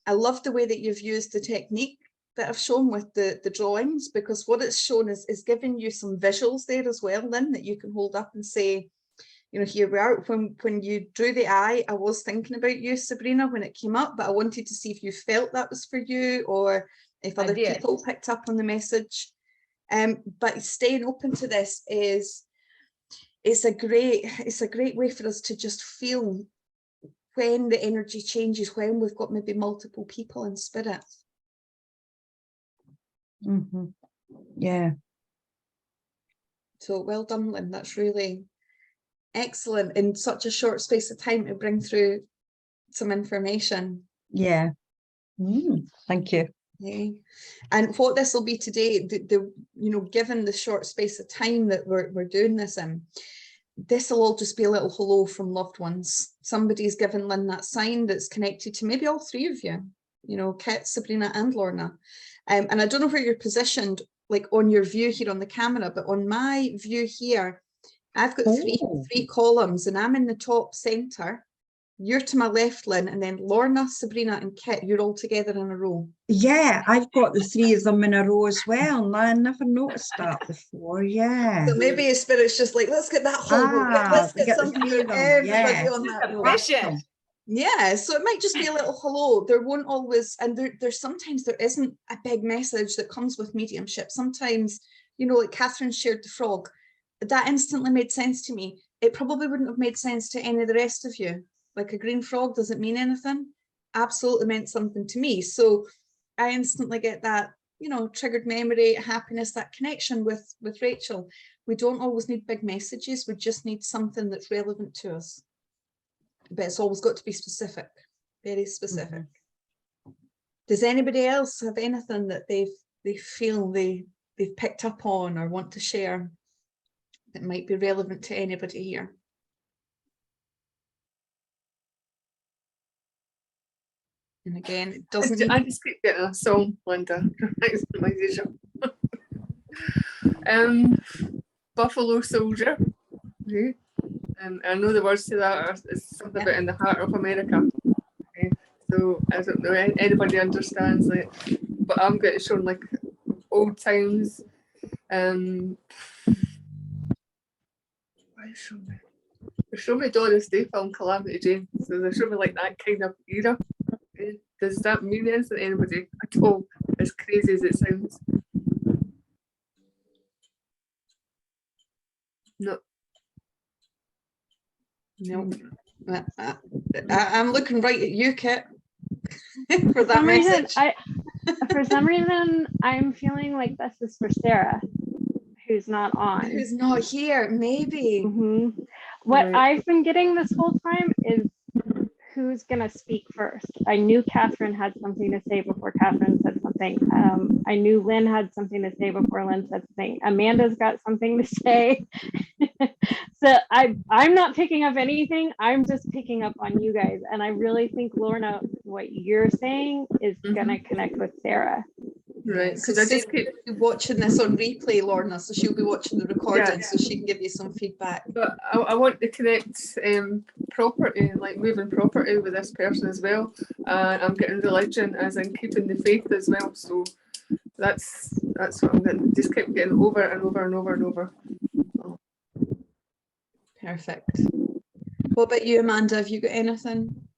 Speaker 1: I love the way that you've used the technique that I've shown with the drawings, because what it's shown is giving you some visuals there as well, Lynn, that you can hold up and say, you know, here we are. When you drew the eye, I was thinking about you, Sabrina, when it came up, but I wanted to see if you felt that was for you, or if other people picked up on the message. But staying open to this it's a great way for us to just feel when the energy changes, when we've got maybe multiple people in spirit.
Speaker 3: Yeah.
Speaker 1: So well done, Lynn. That's really excellent in such a short space of time to bring through some information.
Speaker 3: Yeah. Thank you.
Speaker 1: Okay. And what this will be today, you know, given the short space of time that we're doing this in, this will all just be a little hello from loved ones. Somebody's given Lynn that sign that's connected to maybe all 3 of you, you know, Kit, Sabrina and Lorna. And I don't know where you're positioned, like on your view here on the camera, but on my view here, I've got three columns, and I'm in the top center. You're to my left, Lynn, and then Lorna, Sabrina and Kit, you're all together in a row.
Speaker 3: Yeah, I've got the 3 of them in a row as well, and I never noticed that before. Yeah.
Speaker 1: So maybe your spirit's just like, let's get that whole let's get something for everybody on that row. Yeah, so it might just be a little hello. There won't always, and there's sometimes there isn't a big message that comes with mediumship. Sometimes, you know, like Catherine shared the frog, that instantly made sense to me. It probably wouldn't have made sense to any of the rest of you. Like a green frog doesn't mean anything. Absolutely meant something to me. So I instantly get that, you know, triggered memory, happiness, that connection with Rachel. We don't always need big messages. We just need something that's relevant to us. But it's always got to be specific, very specific. Does anybody else have anything that they feel they've picked up on or want to share that might be relevant to anybody here? And again, it doesn't need
Speaker 5: I just keep getting a song, Linda. It's my usual. Buffalo Soldier. Okay. I know the words to that is something about in the heart of America. Okay. So I don't know if anybody understands it, but I'm getting shown like old times. What is showing me? They show me Doris Day film Calamity Jane. So they show me like that kind of era. Okay. Does that mean anything to anybody at all? As crazy as it sounds. No.
Speaker 1: no. I'm looking right at you, Kit, for
Speaker 4: For
Speaker 1: that
Speaker 4: some reason,
Speaker 1: message.
Speaker 4: for some reason, I'm feeling like this is for Sarah, who's not on.
Speaker 1: Who's not here? Maybe.
Speaker 4: Mhm. What
Speaker 1: Right.
Speaker 4: I've been getting this whole time is who's gonna speak first. I knew Catherine had something to say before Catherine said something. I knew Lynn had something to say before Lynn said something. Amanda's got something to say. So I'm not picking up anything. I'm just picking up on you guys. And I really think, Lorna, what you're saying is gonna connect with Sarah.
Speaker 5: Right.
Speaker 1: So
Speaker 5: Because I
Speaker 1: Sis
Speaker 5: just keep.
Speaker 1: will be watching this on replay, Lorna, so she'll be watching the recording,
Speaker 5: Yeah.
Speaker 1: so she can give you some feedback.
Speaker 5: But I want to connect property, like moving property with this person as well. I'm getting religion as in keeping the faith as well. So that's what I'm getting. Just keep getting over and over and over and over.
Speaker 1: Perfect. What about you, Amanda? Have you got anything?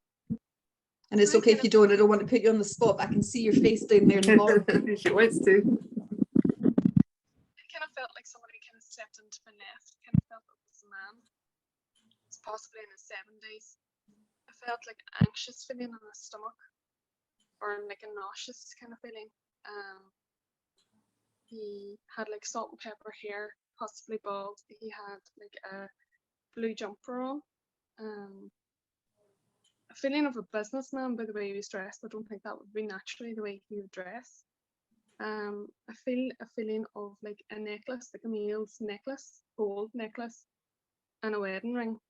Speaker 1: And it's okay if you don't. I don't want to put you on the spot, but I can see your face down there in the bottom.
Speaker 5: She wants to.
Speaker 7: I kind of felt like somebody kind of stepped into my nest. Kind of felt it was a man. It's possibly in his 70s. I felt like anxious feeling in my stomach, or like a nauseous kind of feeling. He had like salt and pepper hair, possibly bald. He had like a blue jumper on. A feeling of a businessman by the way he was dressed. I don't think that would be naturally the way he would dress. I feel a feeling of like a necklace, like a male's necklace, gold necklace, and a wedding ring.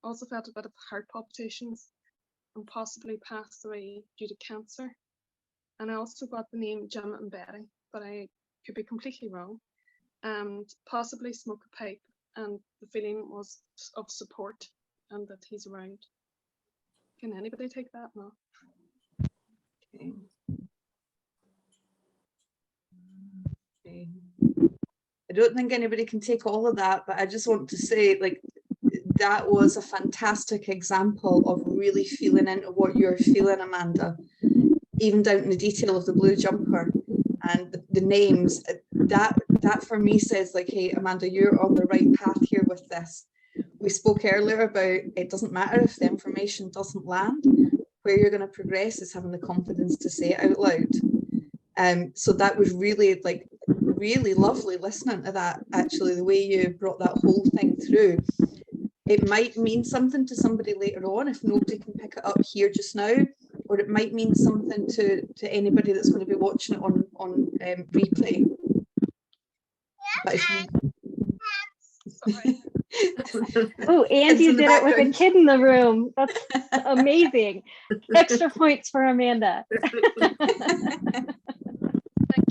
Speaker 7: Also felt a bit of heart palpitations and possibly passed away due to cancer. And I also got the name Jim and Betty, but I could be completely wrong. And possibly smoke a pipe, and the feeling was of support and that he's around. Can anybody take that? No.
Speaker 1: Okay. Okay. I don't think anybody can take all of that, but I just want to say, like, that was a fantastic example of really feeling into what you're feeling, Amanda, even down to the detail of the blue jumper and the names. That for me says, like, hey, Amanda, you're on the right path here with this. We spoke earlier about it doesn't matter if the information doesn't land. Where you're going to progress is having the confidence to say it out loud. So that was really, like, really lovely listening to that, actually, the way you brought that whole thing through. It might mean something to somebody later on if nobody can pick it up here just now, or it might mean something to anybody that's going to be watching it on replay. But if you...
Speaker 4: Oh, and you did it with a kid in the room. That's amazing. Extra points for Amanda.
Speaker 7: Thank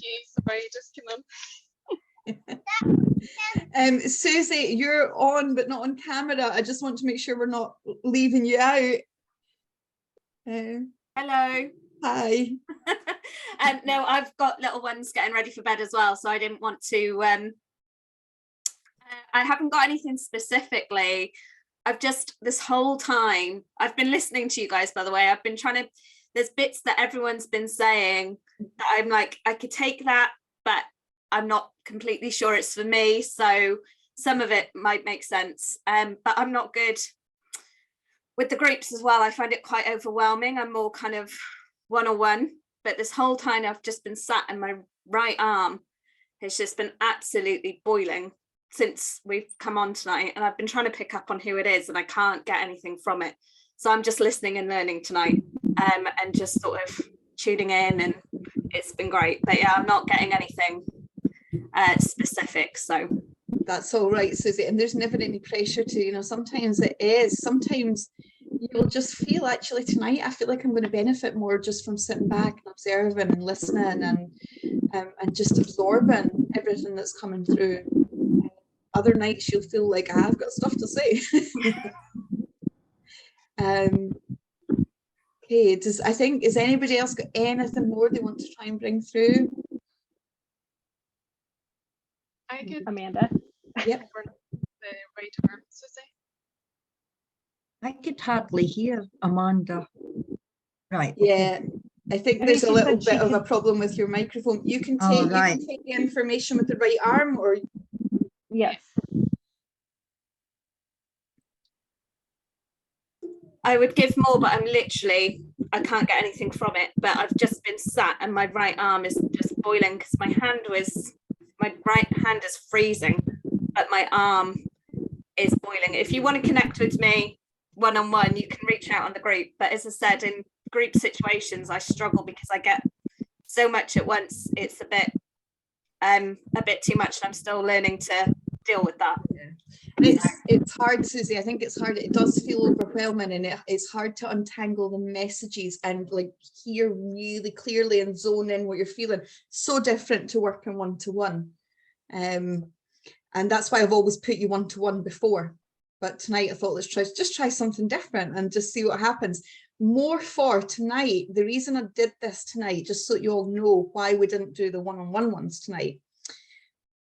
Speaker 7: you. Sorry, just came in.
Speaker 1: Susie, you're on but not on camera. I just want to make sure we're not leaving you out.
Speaker 8: Hello.
Speaker 1: Hi.
Speaker 8: No, I've got little ones getting ready for bed as well, so I didn't want to I haven't got anything specifically. I've just, this whole time I've been listening to you guys, by the way. I've been trying to, there's bits that everyone's been saying that I'm like, I could take that, but I'm not completely sure it's for me. So some of it might make sense, but I'm not good with the groups as well. I find it quite overwhelming. I'm more kind of one-on-one, but this whole time I've just been sat and my right arm has just been absolutely boiling since we've come on tonight, and I've been trying to pick up on who it is and I can't get anything from it. So I'm just listening and learning tonight, and just sort of tuning in, and it's been great. But yeah, I'm not getting anything specific, so
Speaker 1: that's all right, Susie. And there's never any pressure to, sometimes it is. Sometimes you'll just feel actually tonight, I feel like I'm going to benefit more just from sitting back and observing and listening and just absorbing everything that's coming through. Other nights you'll feel like I've got stuff to say. Okay, is anybody else got anything more they want to try and bring through?
Speaker 7: I could
Speaker 4: Amanda.
Speaker 1: Yep.
Speaker 7: for the right arm, Susie.
Speaker 3: I could hardly hear Amanda. Right.
Speaker 1: Yeah, I think there's a
Speaker 4: she
Speaker 1: little
Speaker 4: said she
Speaker 1: bit of a
Speaker 4: could-
Speaker 1: problem with your microphone. You can
Speaker 3: Oh,
Speaker 1: take
Speaker 3: right.
Speaker 1: you can take the information with the right arm, or
Speaker 4: Yes.
Speaker 8: I would give more, but I can't get anything from it. But I've just been sat and my right arm is just boiling because my right hand is freezing, but my arm is boiling. If you want to connect with me one-on-one, you can reach out on the group. But as I said, in group situations, I struggle because I get so much at once. It's a bit too much, and I'm still learning to deal with that.
Speaker 1: it's hard, Susie. I think it's hard. It does feel overwhelming, and it's hard to untangle the messages and like hear really clearly and zone in what you're feeling. So different to working one-to-one. And that's why I've always put you one-to-one before. But tonight I thought, let's try something different and just see what happens. More for tonight. The reason I did this tonight, just so you all know why we didn't do the one-on-one ones tonight,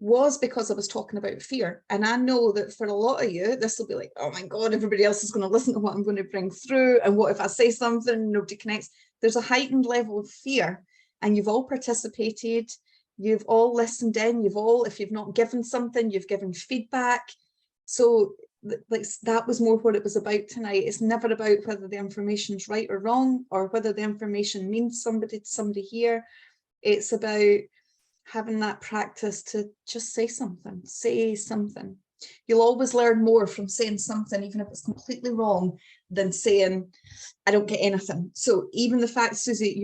Speaker 1: was because I was talking about fear. And I know that for a lot of you, this will be like, oh my God, everybody else is going to listen to what I'm going to bring through. And what if I say something and nobody connects? There's a heightened level of fear, and you've all participated. You've all listened in. You've all, if you've not given something, you've given feedback. So like that was more what it was about tonight. It's never about whether the information is right or wrong, or whether the information means somebody to somebody here. It's about having that practice to just say something. You'll always learn more from saying something, even if it's completely wrong, than saying, I don't get anything. So even the fact, Susie,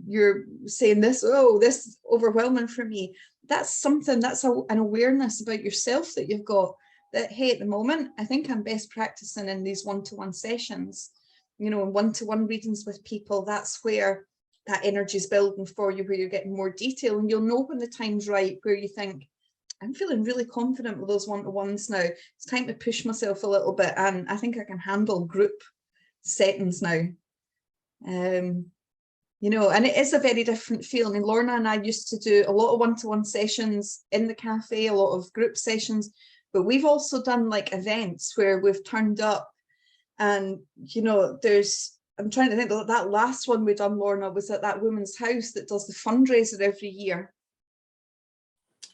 Speaker 1: you're saying this, oh, this is overwhelming for me. That's something, that's an awareness about yourself that you've got, that, hey, at the moment, I think I'm best practicing in these one-to-one sessions, you know, in one-to-one readings with people. That's where that energy is building for you, where you're getting more detail, and you'll know when the time's right, where you think, I'm feeling really confident with those one-to-ones now. It's time to push myself a little bit, and I think I can handle group settings now. You know, and it is a very different feel. I mean, Lorna and I used to do a lot of one-to-one sessions in the cafe, a lot of group sessions, but we've also done like events where we've turned up, and, you know, I'm trying to think, that last one we done, Lorna, was at that woman's house that does the fundraiser every year.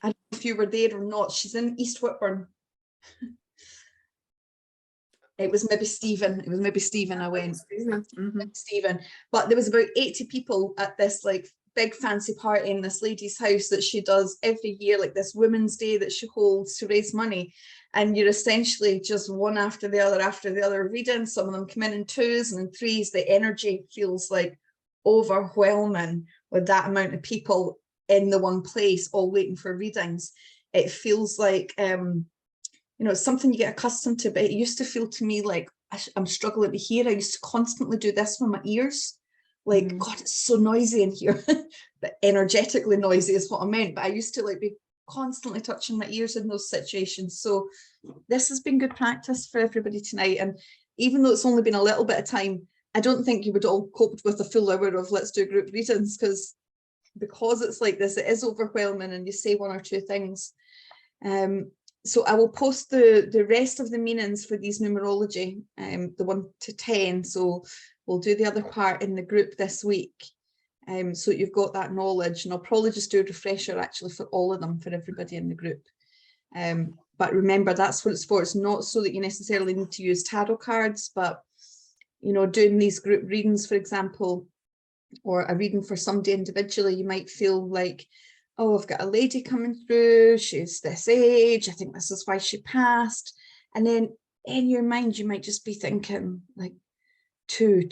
Speaker 1: I don't know if you were there or not. She's in East Whitburn. It was maybe Stephen. I went. Stephen. But there was about 80 people at this like big fancy party in this lady's house that she does every year, like this Women's Day that she holds to raise money. And you're essentially just one after the other reading. Some of them come in twos and in threes. The energy feels like overwhelming with that amount of people in the one place, all waiting for readings. It feels like, you know, it's something you get accustomed to, but it used to feel to me like I'm struggling to hear. I used to constantly do this with my ears. Like, God, it's so noisy in here. But energetically noisy is what I meant. But I used to like be constantly touching my ears in those situations. So this has been good practice for everybody tonight. And even though it's only been a little bit of time, I don't think you would all cope with a full hour of let's do group readings, because it's like this, it is overwhelming and you say one or two things. So I will post the rest of the meanings for these numerology, the 1 to 10. So we'll do the other part in the group this week. So you've got that knowledge, and I'll probably just do a refresher actually for all of them for everybody in the group. But remember, that's what it's for. It's not so that you necessarily need to use tarot cards, but, you know, doing these group readings, for example, or a reading for somebody individually, you might feel like, oh, I've got a lady coming through, she's this age, I think this is why she passed. And then in your mind, you might just be thinking like, two.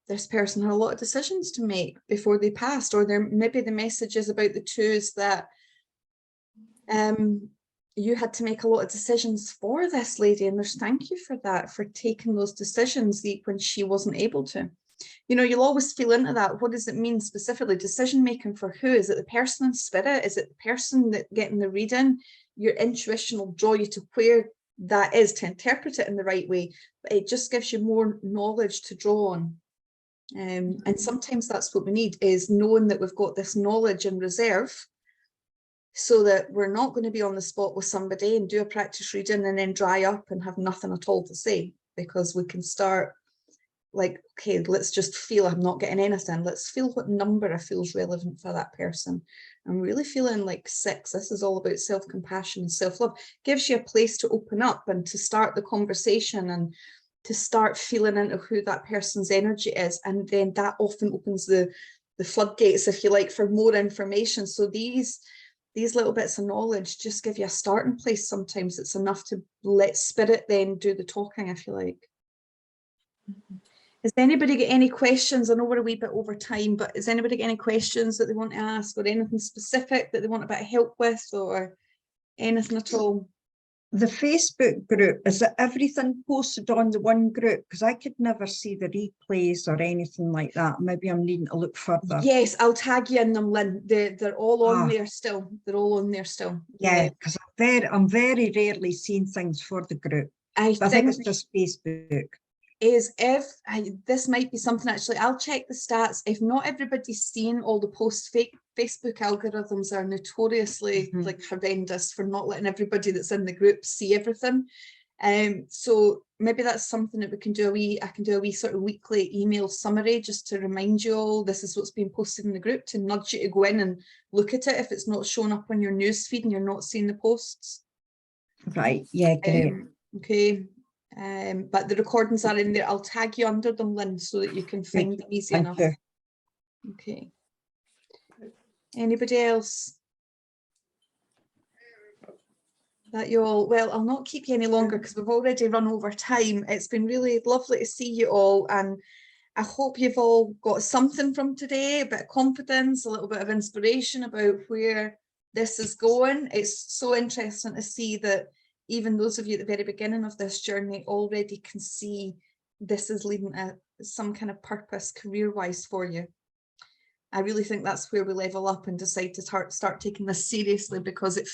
Speaker 1: This person had a lot of decisions to make before they passed, or maybe the message is about the twos that you had to make a lot of decisions for this lady, and there's thank you for that, for taking those decisions when she wasn't able to. You know, you'll always feel into that. What does it mean specifically? Decision making for who? Is it the person in spirit? Is it the person that getting the reading? Your intuition will draw you to where that is to interpret it in the right way, but it just gives you more knowledge to draw on. And sometimes that's what we need, is knowing that we've got this knowledge in reserve, so that we're not going to be on the spot with somebody and do a practice reading and then dry up and have nothing at all to say, because we can start like, okay, let's just feel I'm not getting anything. Let's feel what number I feel is relevant for that person. I'm really feeling like 6. This is all about self-compassion and self-love. Gives you a place to open up and to start the conversation and to start feeling into who that person's energy is. And then that often opens the floodgates, if you like, for more information. So these little bits of knowledge just give you a starting place. Sometimes it's enough to let spirit then do the talking, if you like. Has anybody got any questions? I know we're a wee bit over time, but has anybody got any questions that they want to ask, or anything specific that they want a bit of help with, or anything at all?
Speaker 3: The Facebook group, is it everything posted on the one group? Because I could never see the replays or anything like that. Maybe I'm needing to look further.
Speaker 1: Yes, I'll tag you in them, Lynn. They're all on there still. They're all on there still.
Speaker 3: Yeah, because I'm very rarely seeing things for the group. I think it's just Facebook.
Speaker 1: Is if this might be something, actually, I'll check the stats. If not everybody's seen all the posts, Facebook algorithms are notoriously like horrendous for not letting everybody that's in the group see everything. So maybe that's something that we can do I can do a wee sort of weekly email summary just to remind you all this is what's being posted in the group, to nudge you to go in and look at it if it's not showing up on your news feed and you're not seeing the posts.
Speaker 3: Right, yeah, great.
Speaker 1: Okay. But the recordings are in there. I'll tag you under them, Lynn, so that you can find them easy enough. Okay. Anybody else? That you all, well, I'll not keep you any longer because we've already run over time. It's been really lovely to see you all, and I hope you've all got something from today, a bit of confidence, a little bit of inspiration about where this is going. It's so interesting to see that even those of you at the very beginning of this journey already can see this is leading to some kind of purpose career-wise for you. I really think that's where we level up and decide to start taking this seriously, because it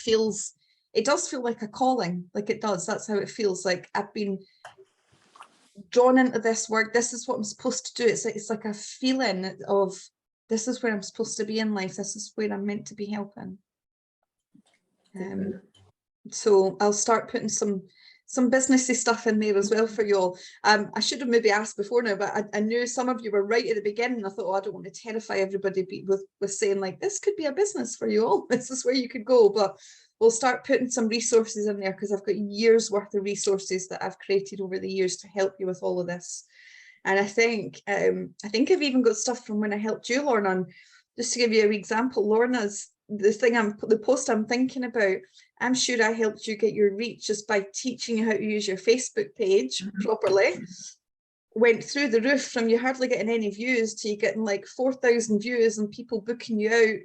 Speaker 1: does feel like a calling, like it does. That's how it feels. Like I've been drawn into this work. This is what I'm supposed to do. It's like a feeling of this is where I'm supposed to be in life. This is where I'm meant to be helping. So I'll start putting some businessy stuff in there as well for you all. I should have maybe asked before now, but I knew some of you were right at the beginning. I thought, oh, I don't want to terrify everybody with saying like, this could be a business for you all. This is where you could go. But we'll start putting some resources in there, because I've got years worth of resources that I've created over the years to help you with all of this. And I think I've even got stuff from when I helped you, Lorna. And just to give you an example, Lorna's the post I'm thinking about, I'm sure I helped you get your reach just by teaching you how to use your Facebook page properly. Went through the roof from you hardly getting any views to you getting like 4,000 views and people booking you out.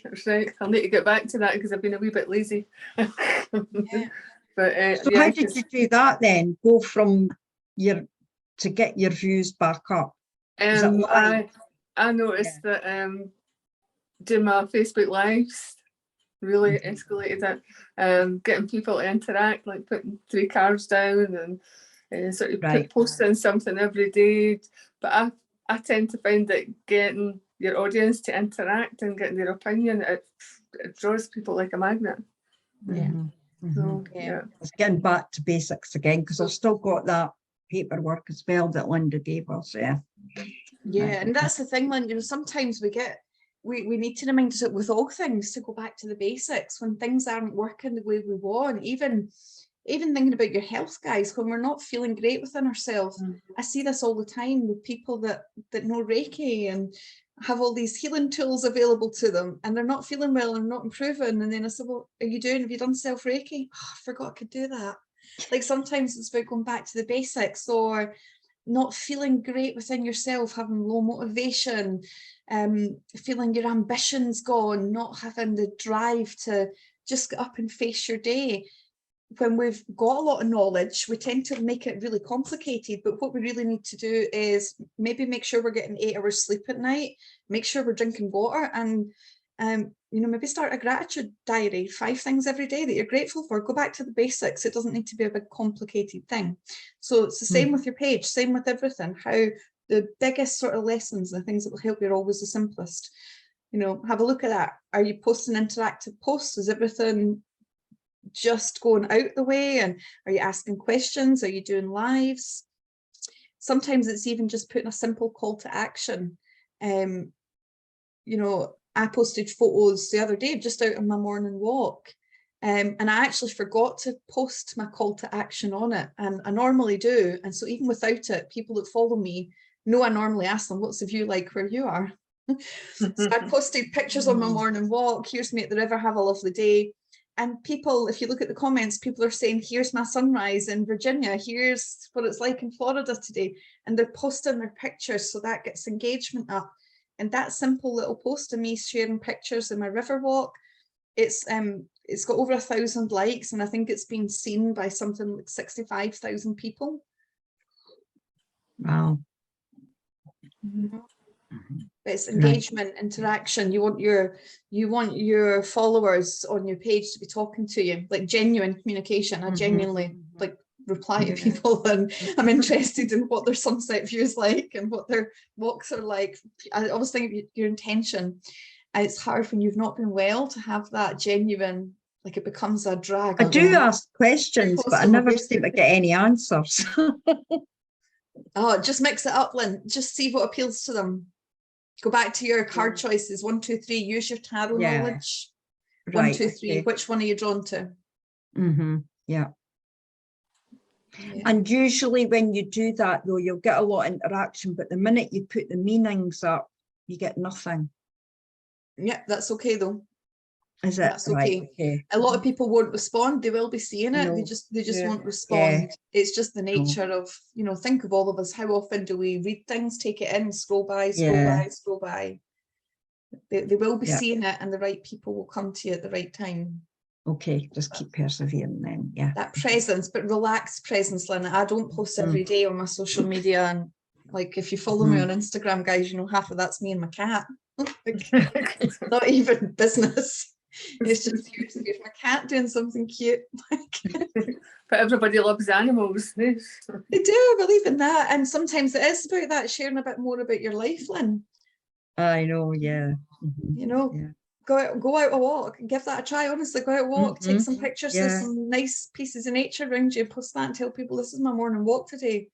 Speaker 5: That's right. I'll need to get back to that because I've been a wee bit lazy.
Speaker 1: Yeah.
Speaker 5: But
Speaker 3: so
Speaker 5: yeah,
Speaker 3: how did you do that then? Go from to get your views back up?
Speaker 5: I noticed that doing my Facebook lives really escalated it. Getting people to interact, like putting 3 cards down and sort of posting something every day. But I tend to find that getting your audience to interact and getting their opinion, it draws people like a magnet.
Speaker 1: Yeah.
Speaker 5: So, yeah.
Speaker 3: It's getting back to basics again, because I've still got that paperwork as well that Linda gave us.
Speaker 1: Yeah, and that's the thing, Linda, sometimes we need to remind us with all things to go back to the basics when things aren't working the way we want. Even thinking about your health, guys, when we're not feeling great within ourselves. I see this all the time with people that know Reiki and have all these healing tools available to them, and they're not feeling well and not improving. And then I said, well, have you done self-Reiki? Oh, I forgot I could do that. Like sometimes it's about going back to the basics, or not feeling great within yourself, having low motivation, feeling your ambitions gone, not having the drive to just get up and face your day. When we've got a lot of knowledge, we tend to make it really complicated, but what we really need to do is maybe make sure we're getting 8 hours sleep at night, make sure we're drinking water, and you know, maybe start a gratitude diary, 5 things every day that you're grateful for. Go back to the basics. It doesn't need to be a big complicated thing. So it's the same with your page, same with everything. How the biggest sort of lessons, the things that will help you are always the simplest. You know, have a look at that. Are you posting interactive posts? Is everything just going out the way? And are you asking questions? Are you doing lives? Sometimes it's even just putting a simple call to action. You know, I posted photos the other day just out on my morning walk, and I actually forgot to post my call to action on it, and I normally do. And so even without it, people that follow me know I normally ask them, what's the view like where you are? So I posted pictures on my morning walk. Here's me at the river, have a lovely day. And people, if you look at the comments, people are saying, here's my sunrise in Virginia, here's what it's like in Florida today. And they're posting their pictures, so that gets engagement up. And that simple little post of me sharing pictures in my river walk, it's got over 1,000 likes, and I think it's been seen by something like 65,000 people.
Speaker 3: Wow.
Speaker 1: It's engagement, interaction. You want your followers on your page to be talking to you, like genuine communication. I genuinely like reply to people, and I'm interested in what their sunset view is like and what their walks are like. I always think of your intention. And it's hard when you've not been well to have that genuine, like it becomes a drag.
Speaker 3: I do ask questions, but I never seem to get any answers.
Speaker 1: Oh, just mix it up, Lynn. Just see what appeals to them. Go back to your card choices. 1, 2, 3. Use your tarot knowledge.
Speaker 3: Right,
Speaker 1: 1, 2, 3.
Speaker 3: okay.
Speaker 1: Which one are you drawn to?
Speaker 3: Yeah. And usually when you do that, though, you'll get a lot of interaction, but the minute you put the meanings up, you get nothing.
Speaker 1: Yeah, that's okay though.
Speaker 3: Is it?
Speaker 1: That's okay.
Speaker 3: Right, okay.
Speaker 1: A lot of people won't respond. They will be seeing it.
Speaker 3: No.
Speaker 1: They just won't respond.
Speaker 3: Yeah.
Speaker 1: It's just the nature of, you know, think of all of us. How often do we read things, take it in, scroll by, scroll by? They will be seeing it, and the right people will come to you at the right time.
Speaker 3: Okay, just keep persevering then. Yeah.
Speaker 1: That presence, but relaxed presence, Lynn. I don't post every day on my social media, and like if you follow me on Instagram, guys, you know half of that's me and my cat. It's not even business. It's just here's my cat doing something cute.
Speaker 5: But everybody loves animals.
Speaker 1: They do, I believe in that. And sometimes it is about that, sharing a bit more about your life, Lynn.
Speaker 3: I know, yeah.
Speaker 1: You know, go out a walk, give that a try, honestly. Go out a walk, take some pictures of some nice pieces of nature around you, post that and tell people this is my morning walk today.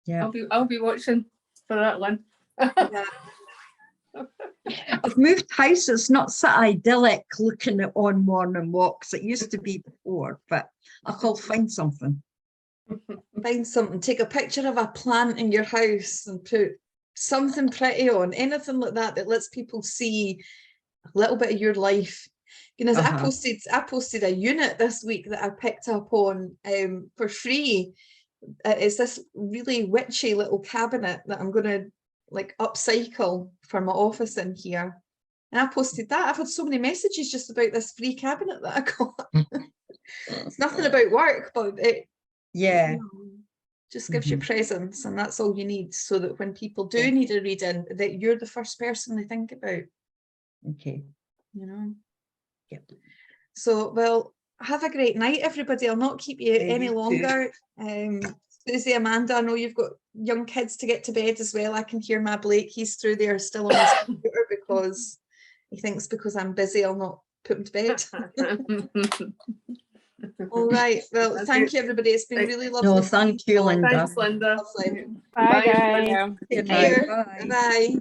Speaker 3: Yeah.
Speaker 5: I'll be watching for that, Lynn.
Speaker 1: Yeah.
Speaker 3: I've moved house. It's not so idyllic looking at on morning walks. It used to be before, but I'll find something.
Speaker 1: Find something. Take a picture of a plant in your house and put something pretty on. Anything like that that lets people see a little bit of your life. You know, I posted a unit this week that I picked up on for free. It's this really witchy little cabinet that I'm going to like upcycle for my office in here, and I posted that. I've had so many messages just about this free cabinet that I got. It's nothing about work, but it just gives you presence, and that's all you need, so that when people do need a reading, that you're the first person they think about.
Speaker 3: Okay.
Speaker 1: You know. Yep. So, well, have a great night, everybody. I'll not keep you any longer. Susie, Amanda, I know you've got young kids to get to bed as well. I can hear my Blake. He's through there still on his computer because he thinks because I'm busy, I'll not put him to bed. All right. Well, thank you, everybody. It's been really lovely.
Speaker 3: No, thank you, Linda.
Speaker 5: Thanks, Linda.
Speaker 1: Lovely.
Speaker 4: Bye, guys.
Speaker 1: Take care. Bye.